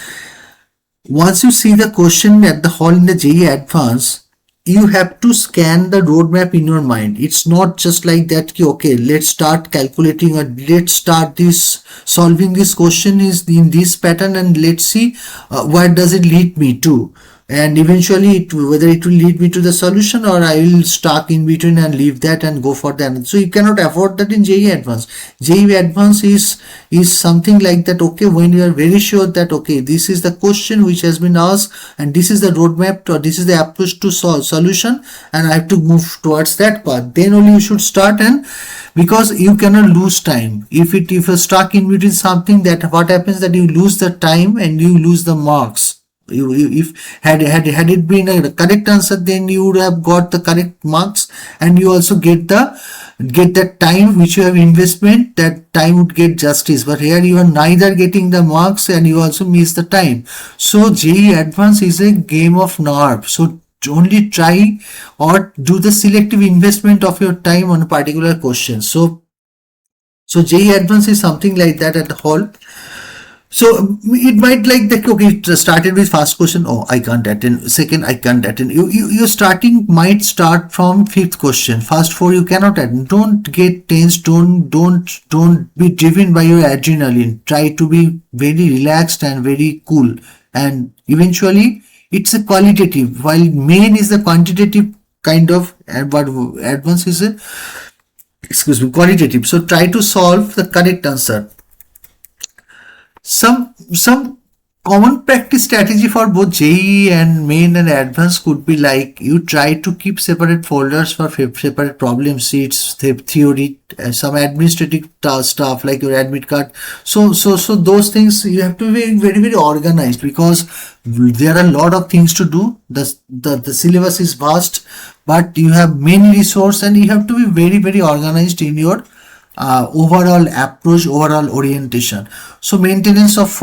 once you see the question at the hall in the JEE Advanced, you have to scan the roadmap in your mind. It's not just like that, okay, let's start calculating or let's start this solving this question is in this pattern, and let's see where does it lead me to, and eventually whether it will lead me to the solution or I will stuck in between and leave that and go for the another. So you cannot afford that in JEE Advanced. JEE Advanced is something like that. Okay, when you are very sure that okay, this is the question which has been asked and this is the roadmap or this is the approach to solve solution, and I have to move towards that path, then only you should start. And because you cannot lose time if you're stuck in between something, that what happens that you lose the time and you lose the marks. If had it been a correct answer, then you would have got the correct marks, and you also get that time which you have investment, that time would get justice. But here you are neither getting the marks and you also miss the time. So JEE Advanced is a game of nerve. So only try or do the selective investment of your time on a particular question. So JEE Advanced is something like that at the hall. So it might like that, okay, it started with first question, oh, I can't attend. Second, I can't attend. Your starting might start from fifth question. First four you cannot attend. Don't get tense. Don't be driven by your adrenaline. Try to be very relaxed and very cool. And eventually it's a qualitative, while main is the quantitative kind of, but advanced is a, qualitative. So try to solve the correct answer. Some common practice strategy for both JEE and main and advanced could be like you try to keep separate folders for separate problem sheets, theory, some administrative stuff like your admit card. So those things you have to be very organized, because there are a lot of things to do. The syllabus is vast, but you have many resources and you have to be very organized in your overall approach, overall orientation. So maintenance of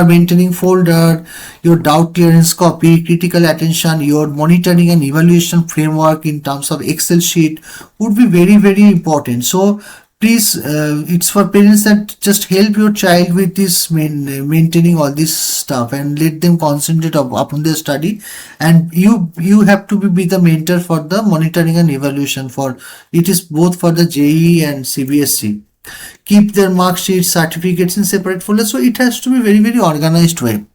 maintaining folder, your doubt clearance copy, critical attention, your monitoring and evaluation framework in terms of Excel sheet would be very important. So please, it's for parents that just help your child with this maintaining all this stuff and let them concentrate upon their study, and you have to be the mentor for the monitoring and evaluation. For it is both for the JEE and CBSE. Keep their mark sheets, certificates in separate folders. So it has to be very organized way.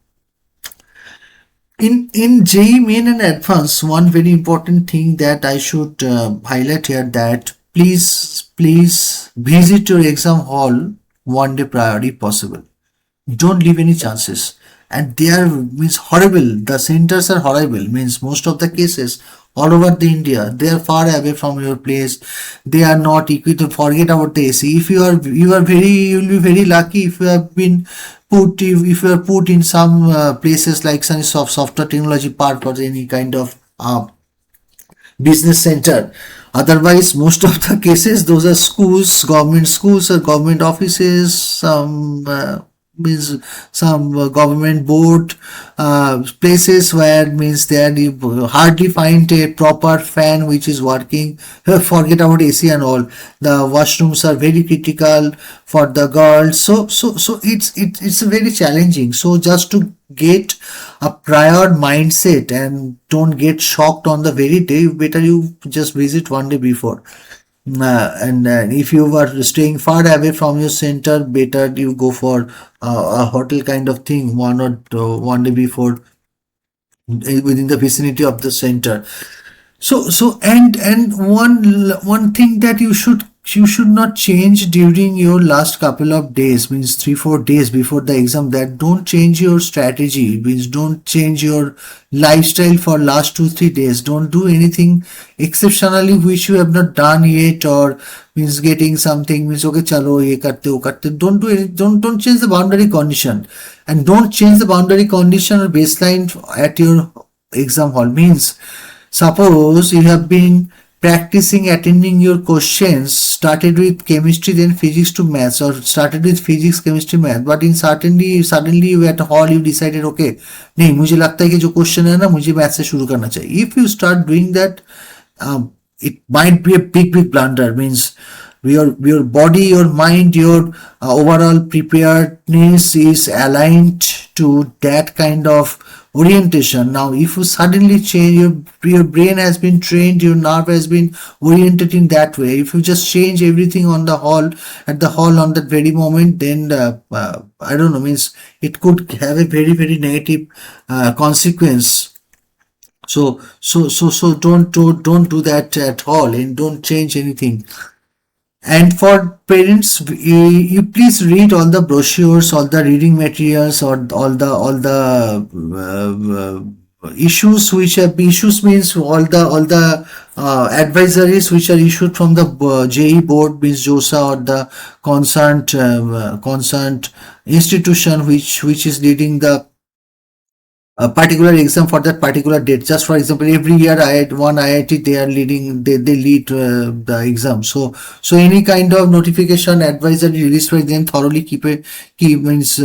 In JEE Main and Advance, one very important thing that I should highlight here, that please visit your exam hall one day prior if possible. Don't leave any chances. And they are means horrible. The centers are horrible. Means most of the cases all over the India, they are far away from your place. They are not equipped. To forget about the AC. If you will be very lucky if you have been put, if you are put in some places like some software technology park or any kind of business center. Otherwise, most of the cases, those are schools or government offices, means some government board places where means there you hardly find a proper fan which is working. Forget about AC and all. The washrooms are very critical for the girls. So it's very challenging. So just to get a prior mindset and don't get shocked on the very day, better you just visit one day before. And if you are staying far away from your center, better you go for a hotel kind of thing one day before, within the vicinity of the center. And one thing that you should not change during your last couple of days, means 3-4 days before the exam, that don't change your strategy, means don't change your lifestyle for last 2-3 days. Don't do anything exceptionally which you have not done yet, or means getting something means okay chalo ye karte wo karte. Don't do any, don't change the boundary condition, and don't change the boundary condition or baseline at your exam hall. Means suppose you have been practicing attending your questions, started with chemistry, then physics to maths, or started with physics, chemistry, math, but in suddenly you at hall you decided okay नहीं मुझे लगता है कि जो question है ना मुझे math से शुरू करना चाहिए. If you start doing that, it might be a big blunder. Means your body, your mind, your overall preparedness is aligned to that kind of orientation. Now if you suddenly change, your brain has been trained, your nerve has been oriented in that way. If you just change everything on the hall on that very moment, then I don't know, means it could have a very negative consequence. So don't do that at all, and don't change anything. And for parents, you please read all the brochures, all the reading materials, or all the issues which have issues, means all the advisories which are issued from the JE board, means JOSA, or the concerned institution which is leading the a particular exam for that particular date. Just for example, every year I had one IIT, they are leading, they lead the exam. So any kind of notification advisory released by them, thoroughly keep means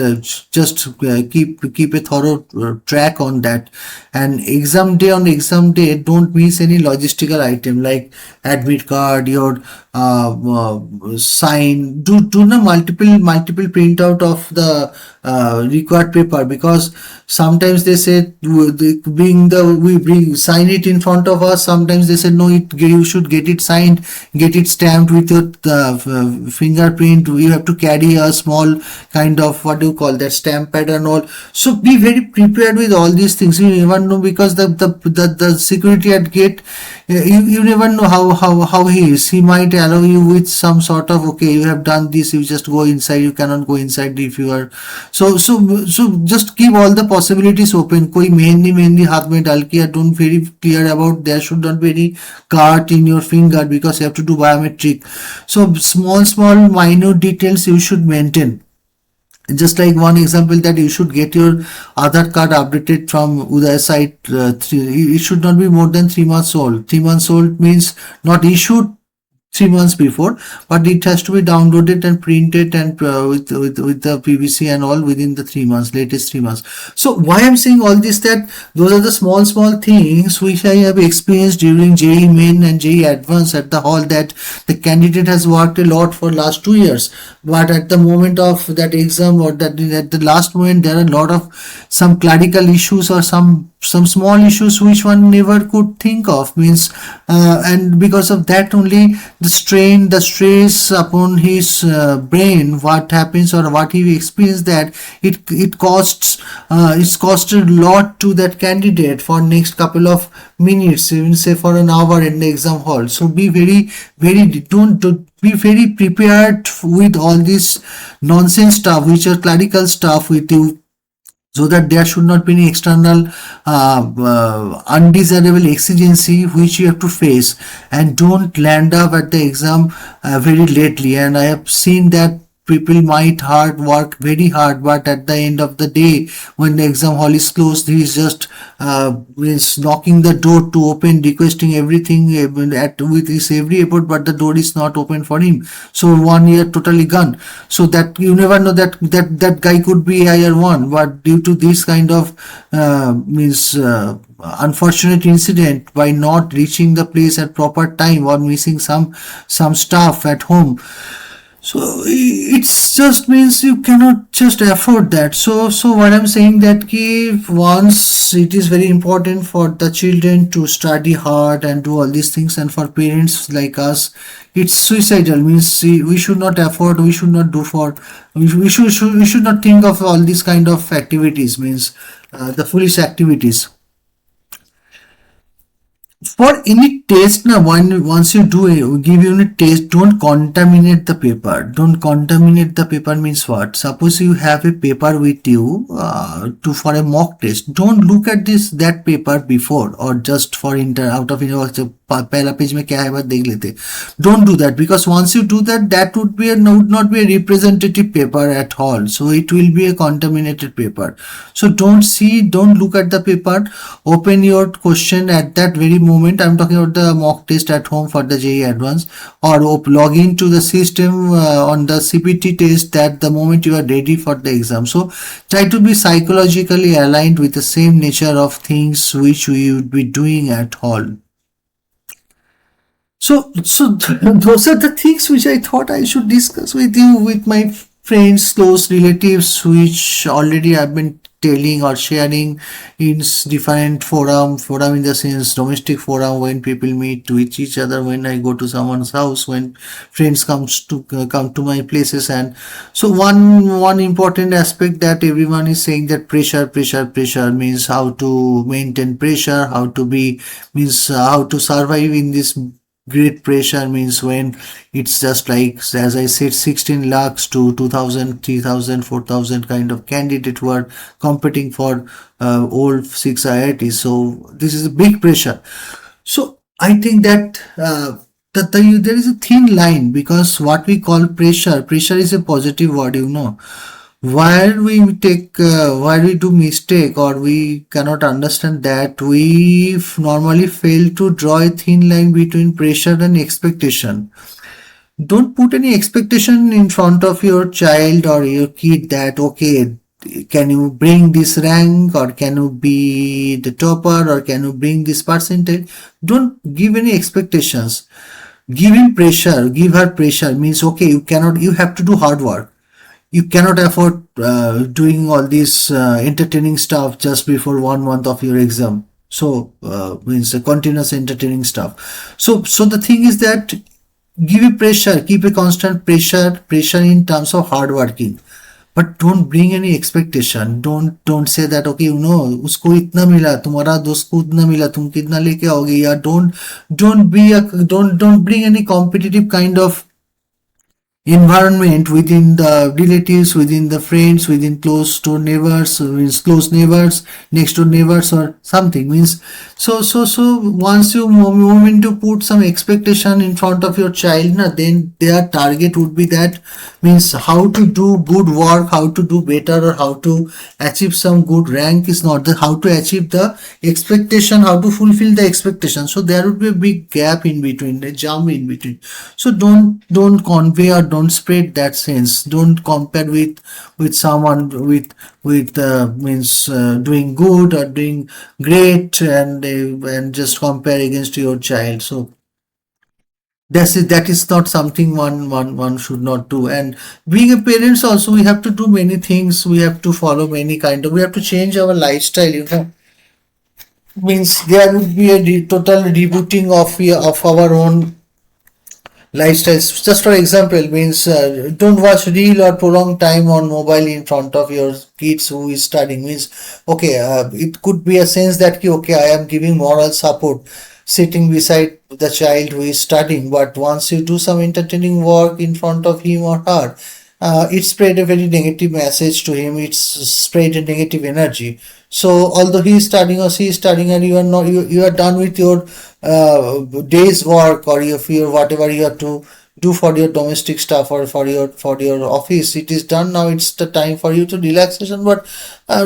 just keep a thorough track on that. And on exam day, don't miss any logistical item like admit card, your sign. Do the multiple printout of the required paper, because sometimes they say we bring sign it in front of us. Sometimes they say no, you should get it signed, get it stamped with your fingerprint. You have to carry a small kind of, what do you call that, stamp pad and all. So be very prepared with all these things. You never know, because the security at gate, you never know how he is. He might allow you with some sort of, okay, you have done this, you just go inside. You cannot go inside if you are. So just keep all the possibilities open. कोई मेहंदी हाथ में डाल के, don't very clear about, there should not be any cut in your finger because you have to do biometric. So small minute details you should maintain. Just like one example, that you should get your Aadhaar card updated from Uday site. It should not be more than 3 months old. 3 months old means not issued 3 months before, but it has to be downloaded and printed and with the PVC and all within the 3 months, latest 3 months. So why I'm saying all this, that those are the small things which I have experienced during JEE Main and JEE Advanced at the hall, that the candidate has worked a lot for last 2 years, but at the moment of that exam, or that at the last moment, there are a lot of some clerical issues or some small issues which one never could think of, means and because of that only the strain, the stress upon his brain, what happens or what he experiences, that it costs, it's costed a lot to that candidate for next couple of minutes, even say for an hour in the exam hall. So be very don't be very prepared with all this nonsense stuff, which are clerical stuff with you, so that there should not be any external undesirable exigency which you have to face, and don't land up at the exam very lately. And I have seen that people might hard work very hard, but at the end of the day, when the exam hall is closed, he is just is knocking the door to open, requesting everything at with his every effort, but the door is not open for him. So 1 year totally gone. So that you never know, that guy could be IR1, but due to this kind of means unfortunate incident, by not reaching the place at proper time or missing some stuff at home, so it's just means you cannot just afford that. So what I'm saying, that ki once it is very important for the children to study hard and do all these things, and for parents like us, it's suicidal, means we should not afford, we should not do for, we should not think of all these kind of activities, means the foolish activities. For any test now, once you do give unit test, don't contaminate the paper. Don't contaminate the paper means what? Suppose you have a paper with you to for a mock test, don't look at that paper before, or just for out of पहला page में क्या है बस देख लेते. Don't do that, because once you do that, that would not be a representative paper at all. So it will be a contaminated paper. So don't look at the paper. Open your question at that very moment. I'm talking about the mock test at home for the JEE Advanced, or log into the system on the CPT test that the moment you are ready for the exam. So try to be psychologically aligned with the same nature of things which we would be doing at hall. So those are the things which I thought I should discuss with you, with my friends, close relatives, which already I've been telling or sharing in different forum in the sense domestic forum, when people meet with each other, when I go to someone's house, when friends come to my places. And so one important aspect that everyone is saying, that pressure means how to maintain pressure, how to be, means how to survive in this great pressure, means when it's just like, as I said, 16 lakhs to 2000, 3000, 4000 kind of candidate who are competing for all 6 IITs. So this is a big pressure. So I think that there is a thin line, because what we call pressure is a positive word, while we do mistake, or we cannot understand that, we normally fail to draw a thin line between pressure and expectation. Don't put any expectation in front of your child or your kid that, okay, can you bring this rank, or can you be the topper, or can you bring this percentage. Don't give any expectations. Give him pressure, give her pressure, means okay, you have to do hard work. You cannot afford doing all this entertaining stuff just before 1 month of your exam. So means a continuous entertaining stuff. So the thing is that, give a pressure, keep a constant pressure in terms of hard working, but don't bring any expectation. Don't say that, okay, उसको इतना मिला, तुम्हारा दोस्त को इतना मिला, तुम कितना लेके आओगे, या don't bring any competitive kind of environment within the relatives, within the friends, within close door neighbors, close neighbors, next door neighbors, or something, means so once you move into put some expectation in front of your child, then their target would be that, means how to do good work, how to do better, or how to achieve some good rank, is not how to achieve the expectation, how to fulfill the expectation. So there would be a big gap in between, a jump in between. So don't convey, or don't spread that sense. Don't compare with someone with means doing good or doing great, and just compare against your child. So that is not something one should not do. And being a parents also, we have to do many things. We have to follow many we have to change our lifestyle. Means there would be a total rebooting of our own lifestyles. Just for example, means don't watch reel or prolong time on mobile in front of your kids who is studying. Means okay, it could be a sense that okay, I am giving moral support sitting beside the child who is studying, but once you do some entertaining work in front of him or her, it spread a very negative message to him. It's spread a negative energy. So although he is studying or she is studying, and you are not, you are done with your day's work, or your whatever you have to do for your domestic stuff or for your office, it is done now. It's the time for you to relaxation, but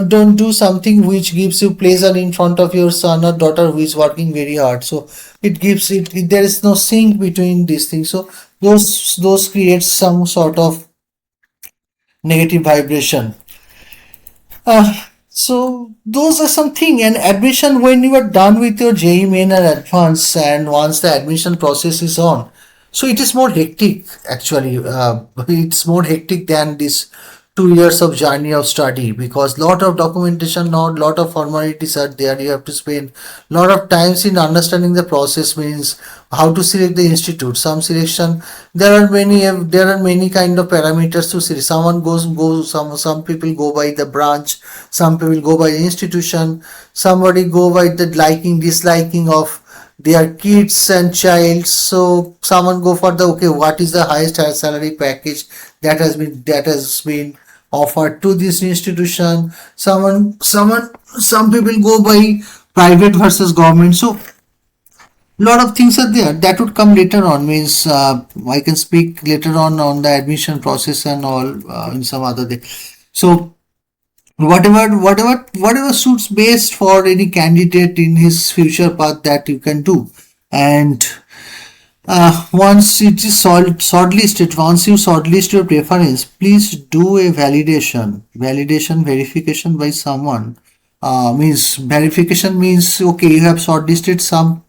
don't do something which gives you pleasure in front of your son or daughter who is working very hard. So it gives there is no sync between these things. So those creates some sort of negative vibration. So those are something. And admission, when you are done with your JEE main and advance, and once the admission process is on, so it is more hectic actually. It's more hectic than this 2 years of journey of study, because lot of documentation, not lot of formalities are there. You have to spend lot of times in understanding the process, means how to select the institute. Some selection, there are many kind of parameters to select. Someone goes some people go by the branch, some people go by the institution, somebody go by the liking disliking of their kids and child. So someone go for the okay, what is the highest salary package that has been offered to this institution. Some people go by private versus government. So lot of things are there that would come later on. Means I can speak later on the admission process and all in some other day. So whatever suits best for any candidate in his future path, that you can do. And once it is shortlisted, once you shortlist your preference, please do a verification by someone. Means verification means okay, you have shortlisted some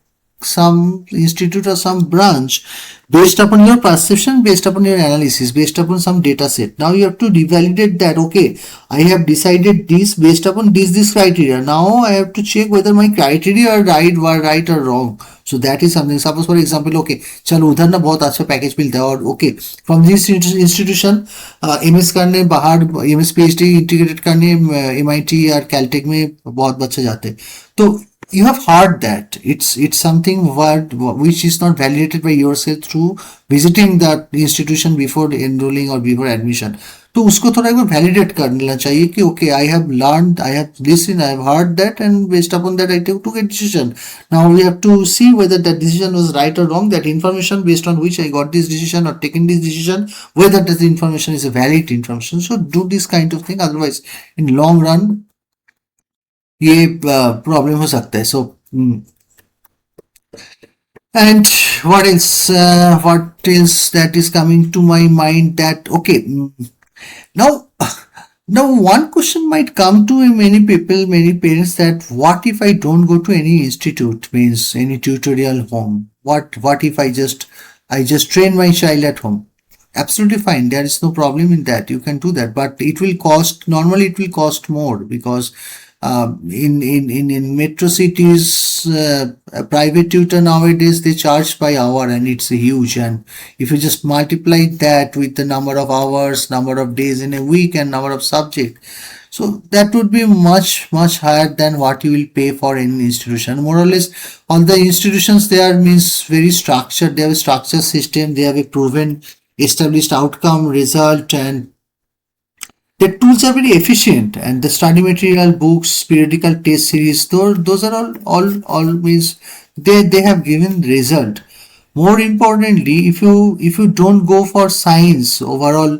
institute or some branch based upon your perception, based upon your analysis, based upon some data set. Now you have to revalidate that. Okay, I have decided this based upon this criteria. Now I have to check whether my criteria are right or wrong. So that is something. Suppose for example, okay, चलो उधर ना बहुत अच्छा package मिलता है, और okay, from this institution MS करने बाहर, MS PhD इंटीग्रेटेड करने MIT और कैलटेक में बहुत बच्चे जाते हैं. तो you have heard that it's something which is not validated by yourself through visiting that institution before enrolling or before admission. तो उसको थोड़ा एक बार validate कर लेना चाहिए कि okay, I have learned, I have listened, I have heard that, and based upon that I took a decision. Now we have to see whether that decision was right or wrong. That information based on which I got this decision or taken this decision, whether that information is a valid information. So do this kind of thing. Otherwise, in long run, ये problem हो सकता है. सो and what else that is coming to my mind, that okay, now now one question might come to many people, many parents, that what if I don't go to any institute, means any tutorial home, what if I just train my child at home? Absolutely fine, there is no problem in that, you can do that, but it will cost, normally it will cost more, because in metro cities, a private tutor nowadays they charge by hour, and it's huge. And if you just multiply that with the number of hours, number of days in a week, and number of subject, so that would be much higher than what you will pay for any institution. More or less, all the institutions there means very structured. They have a structured system. They have a proven established outcome, result, and the tools are very efficient. And the study material, books, periodical test series, those are all means they have given result. More importantly, if you don't go for science overall,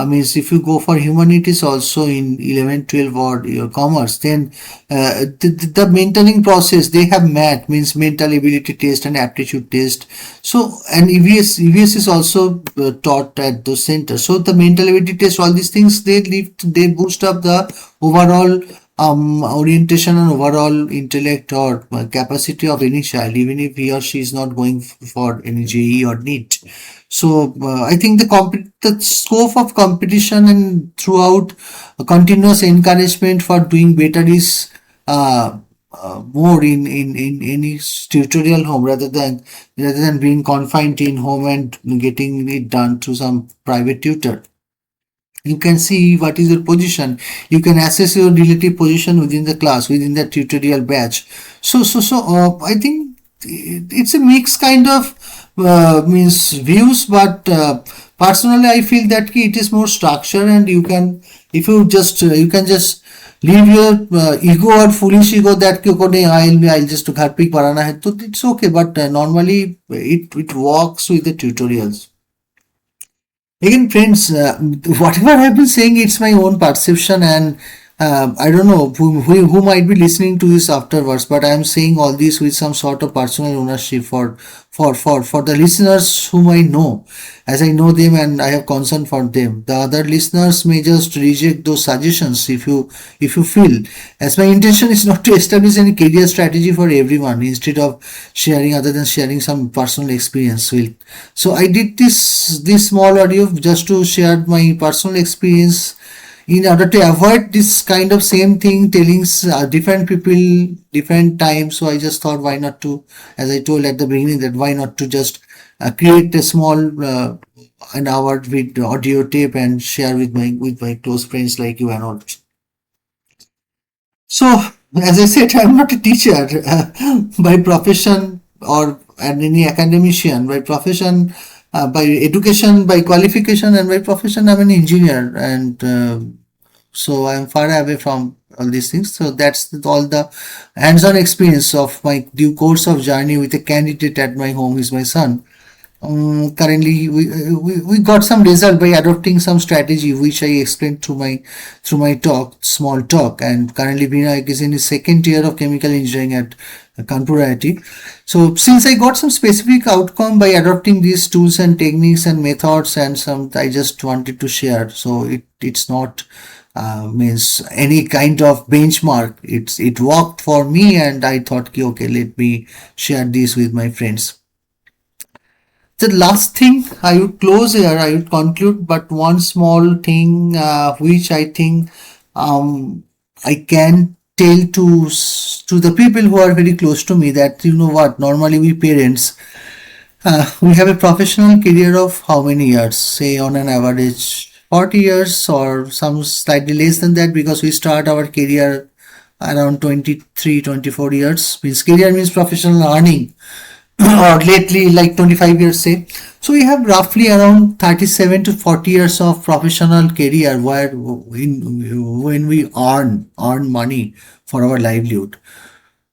means if you go for humanities also in 11, 12 or your commerce, then the mentoring process, they have math, means mental ability test and aptitude test. So and EVS is also taught at those centers. So the mental ability test, all these things, they boost up the overall orientation and overall intellect or capacity of any child, even if he or she is not going for any JEE or NEET. So I think the scope of competition and throughout continuous encouragement for doing better is more in any tutorial home rather than being confined in home and getting it done through some private tutor. You can see what is your position. You can assess your relative position within the class, within the tutorial batch. I think it's a mixed kind of means views, but personally I feel that it is more structure, and you can, if you can just leave your ego or foolish ego that कि को नहीं I'll just घर पे ही पढ़ाना है तो it's okay, but normally it works with the tutorials. Again, friends, whatever I've been saying, it's my own perception, and I don't know who might be listening to this afterwards, but I'm saying all this with some sort of personal ownership for the listeners whom I know, as I know them and I have concern for them. The other listeners may just reject those suggestions if you feel. As my intention is not to establish any career strategy for everyone, instead of sharing other than sharing some personal experience with. So I did this small audio just to share my personal experience in order to avoid this kind of same thing telling different people different times. So I just thought, why not to, as I told at the beginning, that why not to just create a small an hour with audio tape and share with my close friends like you and all. So, as I said, I'm not a teacher by profession, or any academician by profession, by education, by qualification, and by profession, I'm an engineer, and so I'm far away from all these things. So that's all the hands-on experience of my due course of journey with a candidate at my home is my son. Currently, we got some result by adopting some strategy which I explained through my talk, small talk. And currently, Vinayak is in his second year of chemical engineering at Kanpur IIT. So since I got some specific outcome by adopting these tools and techniques and methods, and some I just wanted to share. So it's not means any kind of benchmark. It worked for me, and I thought, okay, let me share this with my friends. The last thing I would close here, I would conclude, but one small thing which I think I can tell to the people who are very close to me, that you know what, normally we parents we have a professional career of how many years, say on an average 40 years or some slightly less than that, because we start our career around 23-24 years. Means career means professional earning or lately like 25 years say. So we have roughly around 37 to 40 years of professional career where when we earn money for our livelihood.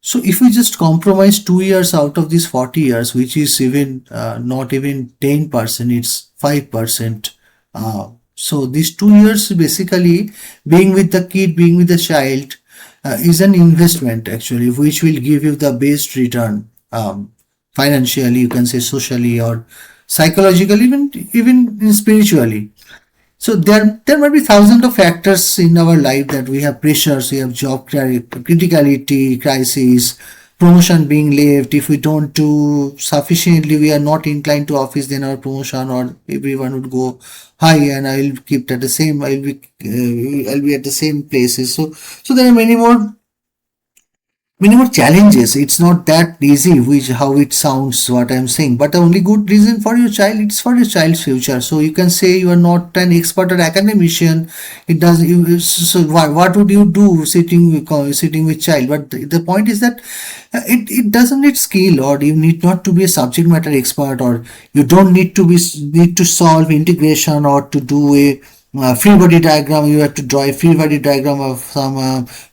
So if we just compromise 2 years out of these 40 years, which is even not even 10%, it's 5%. So these 2 years basically being with the kid, being with the child is an investment actually, which will give you the best return. Financially, you can say socially or psychologically, even spiritually. So there might be thousands of factors in our life that we have pressures, we have job criticality, crisis, promotion being left. If we don't do sufficiently, we are not inclined to office, then our promotion or everyone would go high, and I will keep at the same. I'll be at the same places. So there are many more challenges. It's not that easy, which how it sounds, what I'm saying. But the only good reason for your child, it's for your child's future. So you can say you are not an expert or academician. It does you. So what would you do sitting with child? But the point is that it doesn't need skill, or you need not to be a subject matter expert, or you don't need to solve integration or to do a free body diagram. You have to draw a free body diagram of some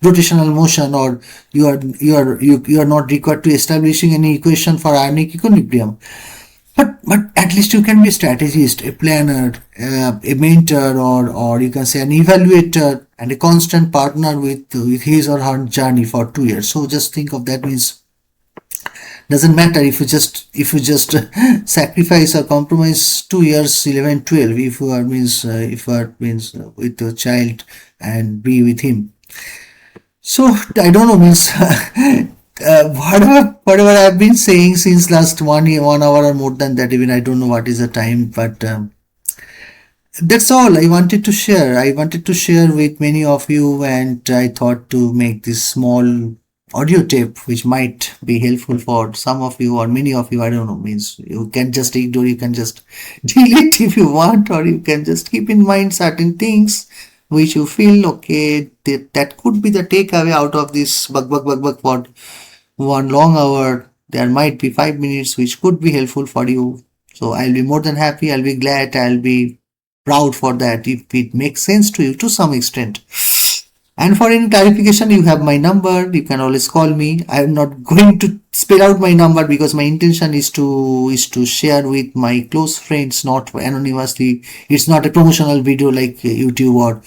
rotational motion, or you are not required to establishing any equation for ionic equilibrium. But at least you can be a strategist, a planner, a mentor, or you can say an evaluator and a constant partner with his or her journey for 2 years. So just think of that. Means doesn't matter if you just sacrifice or compromise 2 years, 11, 12, if you are means with your child and be with him. So I don't know, means whatever I've been saying since last 1 hour or more than that, even I don't know what is the time, but that's all I wanted to share. I wanted to share with many of you, and I thought to make this small audio tape which might be helpful for some of you or many of you. I don't know, means you can just ignore, you can just delete if you want, or you can just keep in mind certain things which you feel okay, that could be the takeaway out of this bug for 1 long hour. There might be 5 minutes which could be helpful for you. So I'll be more than happy, I'll be glad, I'll be proud for that if it makes sense to you to some extent. And for any clarification, you have my number. You can always call me. I am not going to spell out my number because my intention is to share with my close friends, not anonymously. It's not a promotional video like YouTube, or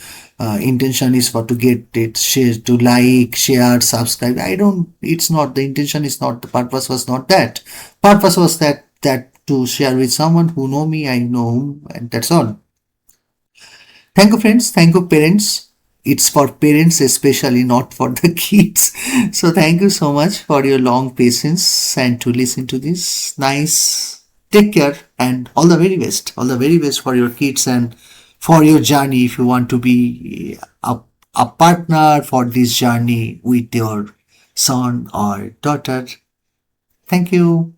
intention is for to get it shared, to like, share, subscribe. I don't. It's not the intention. Is not the purpose was not that. Purpose was that to share with someone who know me. I know whom, and that's all. Thank you, friends. Thank you, parents. It's for parents, especially not for the kids. So, thank you so much for your long patience and to listen to this. Nice. Take care and all the very best. All the very best for your kids and for your journey. If you want to be a partner for this journey with your son or daughter. Thank you.